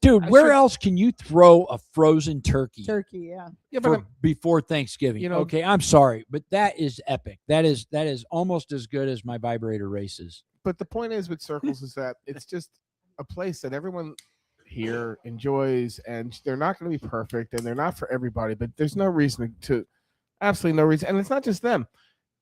Dude, I where should- else can you throw a frozen turkey? Turkey, yeah. Yeah, but before Thanksgiving. You know- okay, I'm sorry, but that is epic. That is almost as good as my vibrator races. But the point is with Circles is that it's just a place that everyone here enjoys, and they're not going to be perfect, and they're not for everybody. But there's no reason to, absolutely no reason, and it's not just them.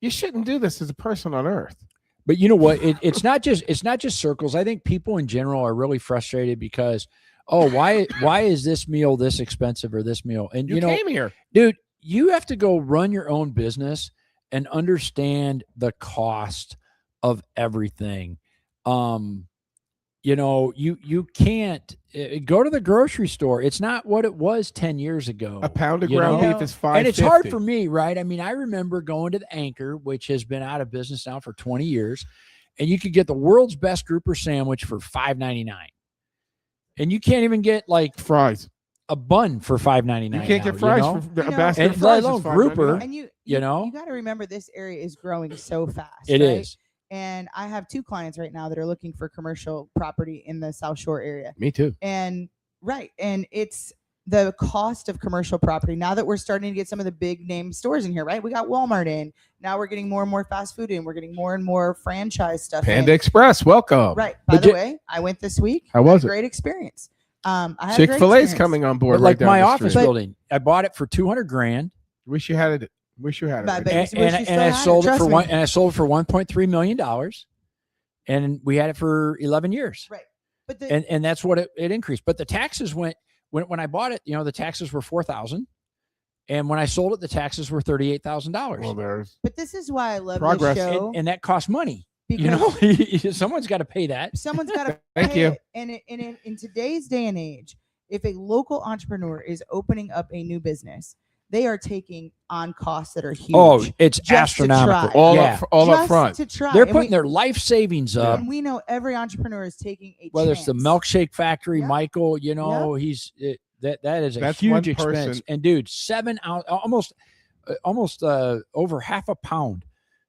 You shouldn't do this as a person on Earth. But you know what? It's not just Circles. I think people in general are really frustrated because, oh, why is this meal this expensive or this meal? And You you know, came here. dude, you have to go run your own business and understand the cost of everything. You know, you can't go to the grocery store. It's not what it was 10 years ago. A pound of you ground know? beef is And it's hard $5.50. for me, right? I mean, I remember going to the Anchor, which has been out of business now for 20 years, and you could get the world's best grouper sandwich for $5.99. And you can't even get like fries, a bun for $5.99. You can't get fries for a basket and of let fries. alone is grouper. $5.99. And you know, you got to remember this area is growing so fast. It right? is. And I have 2 clients right now that are looking for commercial property in the South Shore area. Me too. And it's the cost of commercial property. Now that we're starting to get some of the big name stores in here, right? We got Walmart in. Now we're getting more and more fast food in. We're getting more and more franchise stuff Panda in. Express, welcome. Right. By the way, I went this week. How was Had a it? Great experience. I had a great Chick-fil-A's experience. coming on board. But like right down my the office street. building, I bought it for $200,000. Wish you had it. Wish you had it. But right I now. bet you wish you And still I had it, sold it trust for me. $1.3 million. and we had it for 11 years. Right. But and that's what it increased. But the taxes went when I bought it, the taxes were $4,000. And when I sold it, the taxes were $38,000. Well, there's But this is why I love progress. this show. And that costs money. Because Someone's got to pay that. Someone's got to Thank pay you. it. And in today's day and age, if a local entrepreneur is opening up a new business, they are taking on costs that are huge. Oh, it's just to astronomical. try. All Yeah. up Just front. to try. They're And putting we- their life savings up. And we know every entrepreneur is taking a Whether chance. it's the Milkshake Factory, Yep. Michael, that is a That's huge one expense. person. And dude, 7 ounce, almost over half a pound.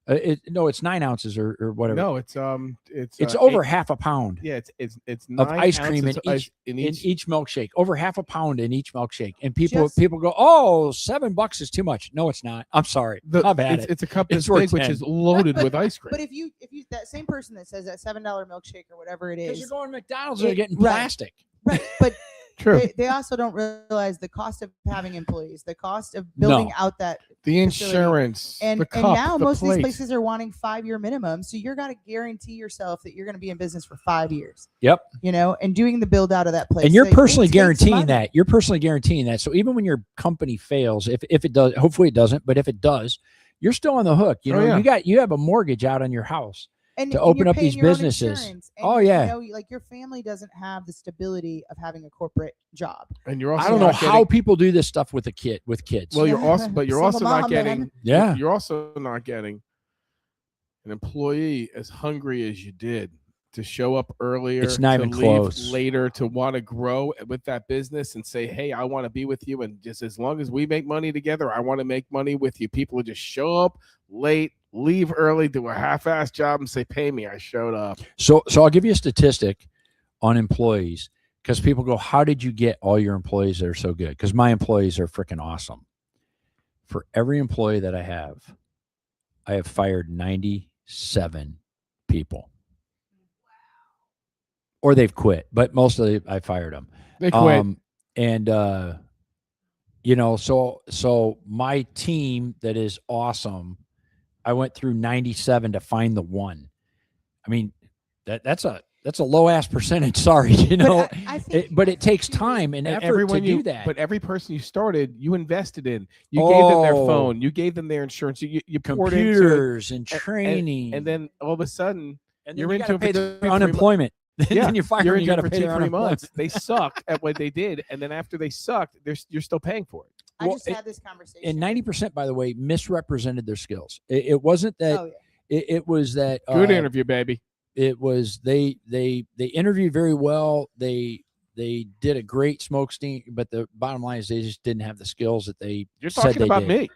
It's 9 ounces or whatever. No, it's over half a pound. Yeah, it's Of 9 ice cream ounces in of ice each milkshake, over half a pound in each milkshake, and people Just- go, oh, $7 is too much. No, it's not. I'm sorry. I've had it's, it. it's a cup It's this worth big, which 10. is loaded with ice cream. But if you that same person that says that $7 milkshake or whatever it Because is, you're going to McDonald's and they're getting right. plastic. right? But True. they also don't realize the cost of having employees, the cost of building out that The facility. insurance, and the cup, and now the most of these plate. places are wanting 5-year minimum, so you're got to guarantee yourself that you're going to be in business for 5 years. Yep. And doing the build out of that place. And you're So it personally takes guaranteeing money. that. You're personally guaranteeing that. So even when your company fails, if it does, hopefully it doesn't, but if it does, you're still on the hook. Oh, yeah. You have a mortgage out on your house And to and open you're up paying these your own businesses. insurance, and Oh yeah. like your family doesn't have the stability of having a corporate job. And you're also I don't know not how getting- people do this stuff with kids. Well, you're Yeah. also, but you're Single also not mom, getting. man. Yeah. You're also not getting an employee as hungry as you did to show up earlier. It's not to even leave close. later, to want to grow with that business and say, "Hey, I want to be with you." And just as long as we make money together, I want to make money with you. People would just show up late, leave early, do a half-ass job, and say, "Pay me. I showed up." So I'll give you a statistic on employees, because people go, how did you get all your employees that are so good? Because my employees are freaking awesome. For every employee that I have fired 97 people. Or they've quit, but mostly I fired them. They quit. So my team that is awesome, I went through 97 to find the one. I mean, that's a low ass percentage. Sorry, But I think but it takes time and effort to do that. But every person you started, you invested in. You gave them their Oh. phone. You gave them their insurance. You poured into it. Computers and training, and then all of a sudden, and then you're you into gotta pay it for their 2-3 months. unemployment. Yeah, then you fire you're them, you into got to it for pay their 2-3 unemployment. months. They sucked at what they did, and then after they sucked, you're still paying for it. I Well, just had this conversation. And 90%, by the way, misrepresented their skills. It wasn't that. Oh, yeah. It was that Good interview, baby. It was they interviewed very well. They did a great smoke sting, but the bottom line is they just didn't have the skills that they You're said talking they about did.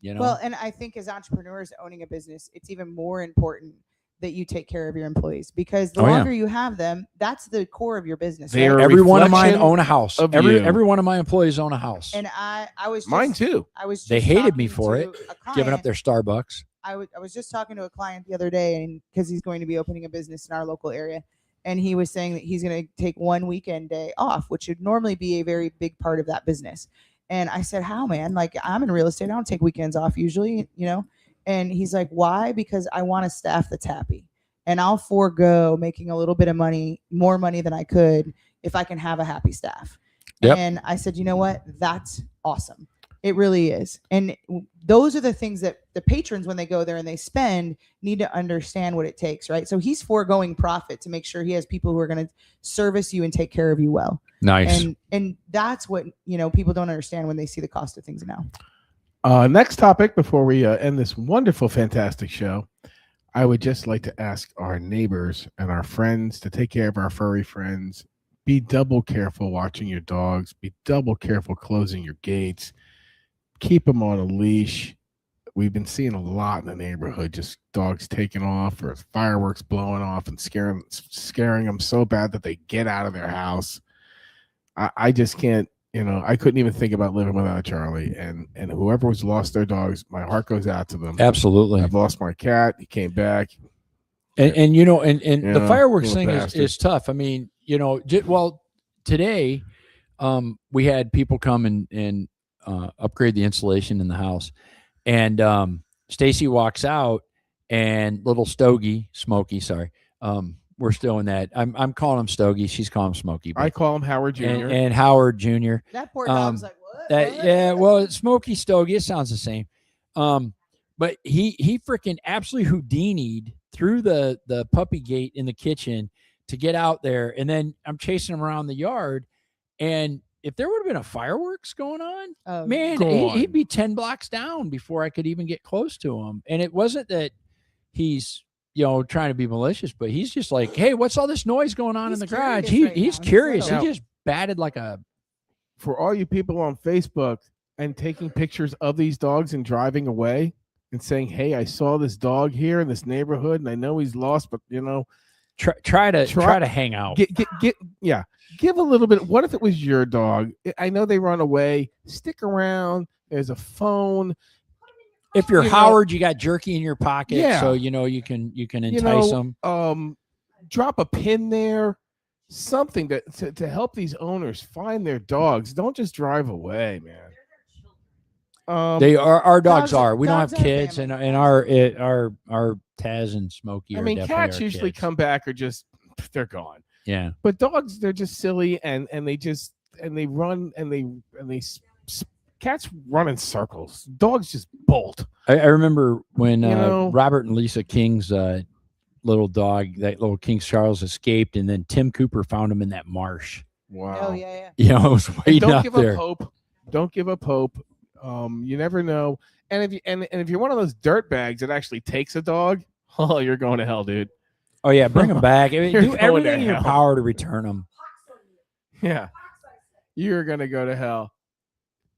me. Well, and I think as entrepreneurs owning a business, it's even more important that you take care of your employees, because the Oh, yeah. longer you have them, that's the core of your business. They right? are a Every one of mine reflection own a house. of Every you. one of my employees own a house. And I was just, Mine too. I was. Just They hated me talking for to it, a giving up client. their Starbucks. I was just talking to a client the other day, and because he's going to be opening a business in our local area, and he was saying that he's going to take one weekend day off, which would normally be a very big part of that business. And I said, "How, man? Like, I'm in real estate. I don't take weekends off usually, And he's like, "Why? Because I want to staff that's happy, and I'll forego making a little bit of money, more money than I could, if I can have a happy staff." Yep. And I said, "You know what? That's awesome. It really is." And those are the things that the patrons, when they go there and they spend, need to understand what it takes, right? So he's foregoing profit to make sure he has people who are going to service you and take care of you well. Nice. And that's what, people don't understand when they see the cost of things now. Next topic before we end this wonderful, fantastic show, I would just like to ask our neighbors and our friends to take care of our furry friends. Be double careful watching your dogs. Be double careful closing your gates. Keep them on a leash. We've been seeing a lot in the neighborhood, just dogs taking off or fireworks blowing off and scaring them so bad that they get out of their house. I just can't, I couldn't even think about living without a Charlie. And whoever's lost their dogs, my heart goes out to them. Absolutely. I've lost my cat. He came back. And the Yeah, fireworks little thing bastard. is tough. I mean, today we had people come and upgrade the insulation in the house, and Stacy walks out, and little Smokey, we're still in that. I'm calling him Stogie. She's calling him Smokey. I call him Howard Jr. And Howard Jr. That poor dog's like, what? Yeah, well, it's Smokey Stogie. It sounds the same. But he freaking absolutely Houdini'd through the puppy gate in the kitchen to get out there, and then I'm chasing him around the yard, and if there would have been a fireworks going on, man, he'd be 10 blocks down before I could even get close to him. And it wasn't that he's trying to be malicious, but he's just like, hey, what's all this noise going on in the garage? He's curious. He just batted like a. For all you people on Facebook and taking pictures of these dogs and driving away and saying, hey, I saw this dog here in this neighborhood and I know he's lost, but try to hang out. Give a little bit. What if it was your dog? I know they run away. Stick around. There's a phone. If you're Howard, you got jerky in your pocket, so you can entice them. Drop a pin there, something to help these owners find their dogs. Don't just drive away, man. They are our dogs are. We don't have kids, and our Taz and Smokey. I mean, cats usually come back or just they're gone. Yeah, but dogs, they're just silly and they run cats run in circles. Dogs just bolt. I remember when Robert and Lisa King's little dog, that little King Charles, escaped, and then Tim Cooper found him in that marsh. Wow. Oh yeah. It was waiting Don't out give there. up hope. Don't give up hope. You never know. And if you're one of those dirt bags that actually takes a dog, oh, you're going to hell, dude. Oh yeah, bring them back. Do You're everything in going to your hell. power to return them. Yeah, you're gonna go to hell.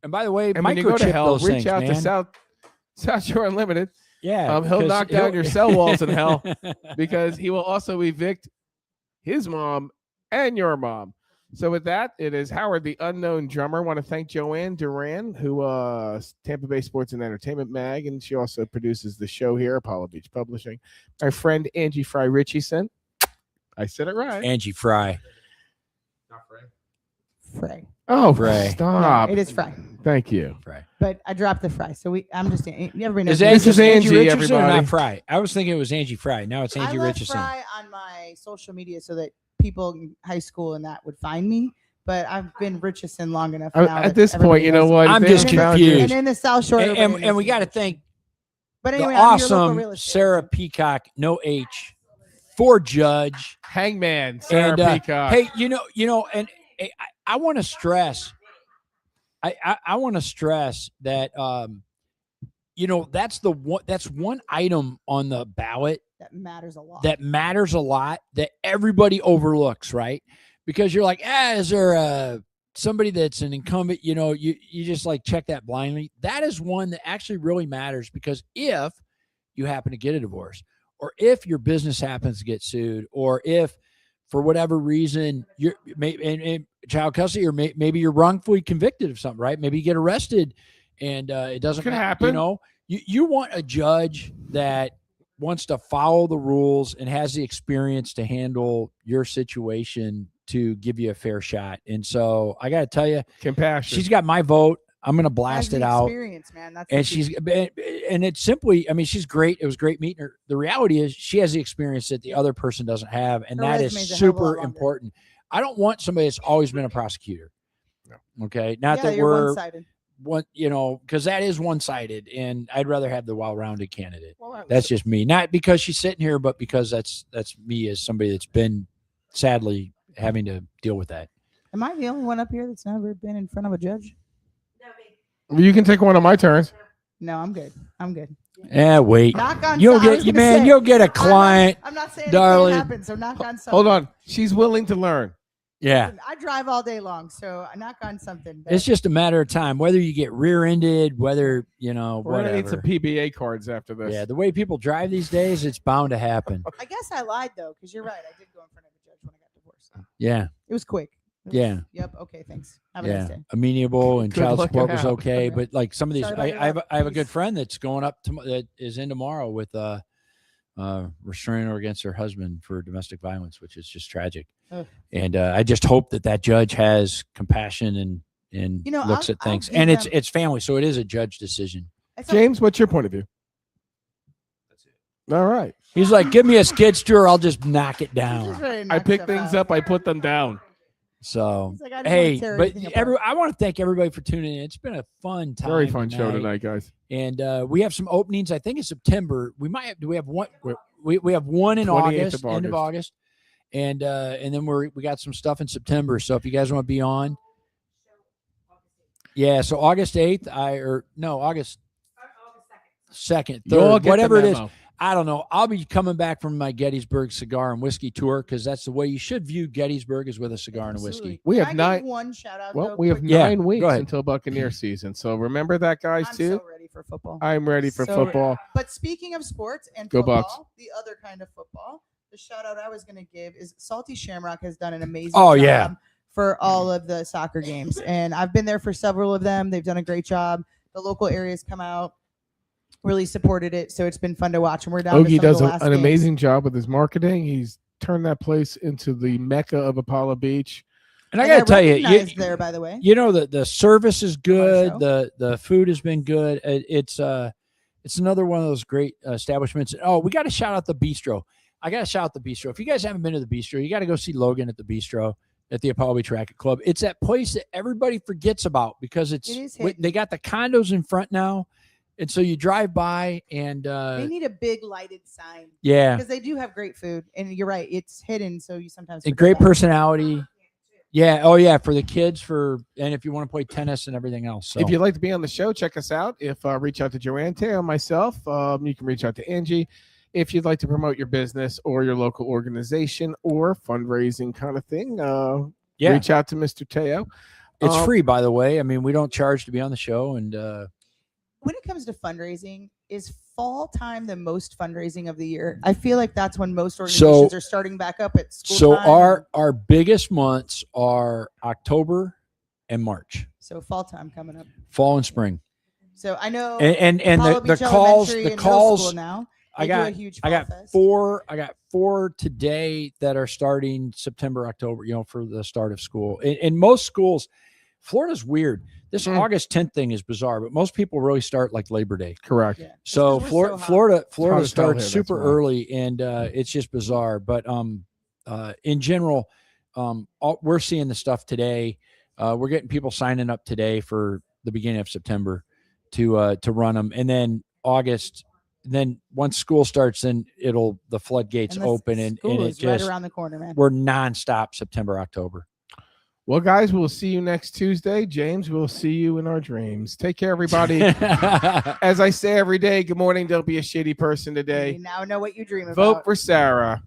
And by the way, and when you go to microchip hell, those reach things, out man. to South Shore Unlimited. Yeah, he'll because knock down your cell walls in hell because he will also evict his mom and your mom. So with that, it is Howard, the unknown drummer. I want to thank Joanne Duran, who Tampa Bay Sports and Entertainment Mag, and she also produces the show here, Apollo Beach Publishing. My friend Angie Fry Richardson. I said it right. Angie Fry. Fry. Oh, Fry. stop. No, it is Fry. Thank you. Fry. But I dropped the Fry, so everybody knows. Is This is Angie Angie, Richardson or everybody. not Fry? I was thinking it was Angie Fry. Now it's Angie I left Richardson. Fry on my social media so that people in high school and that would find me. But I've been Richardson long enough now. At this point, you know what? I'm If just they found you- confused. And in the South Shore, And we got to thank But anyway, the I'm your local real awesome estate Sarah Peacock, no H, for judge. Hangman, Sarah And Peacock. hey, and I want to stress. I want to stress that that's one item on the ballot that matters a lot. That everybody overlooks, right? Because you're like, is there somebody that's an incumbent? You just like check that blindly. That is one that actually really matters, because if you happen to get a divorce, or if your business happens to get sued, or if for whatever reason you're in child custody, or maybe you're wrongfully convicted of something, right? Maybe you get arrested and it doesn't Could happen. You want a judge that wants to follow the rules and has the experience to handle your situation to give you a fair shot. And so I got to tell you, compassion. She's got my vote. I'm going to blast it out. Experience, man. That's And the key. it's simply, she's great. It was great meeting her. The reality is she has the experience that the other person doesn't have. And Her that is resume's a hell of a lot super longer. important. I don't want somebody that's always been a prosecutor. Okay. Not Yeah, that you're we're one-sided. because that is one-sided, and I'd rather have the well-rounded candidate. Well, That's just me. Not because she's sitting here, but because that's me as somebody that's been sadly having to deal with that. Am I the only one up here that's never been in front of a judge? You can take one of my turns. No, I'm good. I'm good. Wait. Knock on You'll some- I was get gonna say, you'll get a client. I'm not saying darling. anything happens, so knock on something. Hold on. She's willing to learn. Yeah. I drive all day long, so I knock on something. but- It's just a matter of time, whether you get rear-ended, whether, We're gonna whatever. need some PBA cards after this. Yeah, the way people drive these days, it's bound to happen. I guess I lied though, because you're right. I did go in front of a judge when I got divorced. Yeah. It was quick. It was- Yeah. Yep. Okay. Thanks. Have a nice Yeah, day. amenable and Good child looking support was out. okay, but like some of these, Sorry about your I have a good friend that's going up to that is in tomorrow with restraining her against her husband for domestic violence, which is just tragic. Ugh. And I just hope that judge has compassion and looks at I'll things. give And them- it's family, so it is a judge decision. It's a- James, what's your point of view? All right. He's like, give me a skid steer, I'll just knock it down. I pick things up, I put them down. So, like, I just wanna hey, tear but everything apart. I want to thank everybody for tuning in. It's been a fun time. Very fun show tonight, guys. And we have some openings, I think in September. We might have, do we have one? We have one in 28th August, of end of August. And then we got some stuff in September. So if you guys want to be on. Yeah, so August 8th, August 2nd, 3rd, whatever it is. I don't know. I'll be coming back from my Gettysburg cigar and whiskey tour because that's the way you should view Gettysburg is with a cigar and a whiskey. We have Can I give 9. one shout out. Well, though, we have quick? 9 Go weeks ahead. until Buccaneer season. So remember that, guys, I'm too. so ready for football. I'm ready for So football. ready. But speaking of sports and Go football, Bucks. the other kind of football, the shout out I was going to give is Salty Shamrock has done an amazing Oh, job yeah. for all of the soccer games. And I've been there for several of them. They've done a great job. The local areas come out, really supported it. So it's been fun to watch. And we're down to Ogie some does of the last an games. amazing job with his marketing. He's turned that place into the mecca of Apollo Beach. And I got to tell you, recognized there, by the way. You know, the service is good. The food has been good. It's another one of those great establishments. Oh, we got to shout out the bistro. I got to shout out the bistro. If you guys haven't been to the bistro, you got to go see Logan at the bistro at the Apollo Beach Racket Club. It's that place that everybody forgets about because they got the condos in front now. And so you drive by and They need a big lighted sign. Yeah. Because they do have great food. And you're right. It's hidden. So you sometimes and forget great about it. personality. Yeah. Oh yeah. For the kids and if you want to play tennis and everything else. So. If you'd like to be on the show, check us out. If reach out to Joanne, Teo, and myself. You can reach out to Angie. If you'd like to promote your business or your local organization or fundraising kind of thing, reach out to Mr. Teo. It's free, by the way. I mean, we don't charge to be on the show. And when it comes to fundraising, is fall time the most fundraising of the year? I feel like that's when most organizations are starting back up at school. So time. our biggest months are October and March. So fall time coming up. Fall and spring. So I know and Apollo the Beach calls Elementary the and middle calls school now. I They do a got huge I got fall fest. four today that are starting September, October, for the start of school. In most schools, Florida's weird. This August 10th thing is bizarre, but most people really start like Labor Day. Correct. Yeah. So Florida Florida hot as hell starts here, super that's why. early, and it's just bizarre. But in general, we're seeing the stuff today. We're getting people signing up today for the beginning of September to run them, and then August. Then once school starts, then the floodgates And the open, and school it is right just around the corner, man. we're nonstop September, October. Well, guys, we'll see you next Tuesday. James, we'll see you in our dreams. Take care, everybody. As I say every day, good morning. Don't be a shitty person today. You now know what you dream about. Vote for Sara.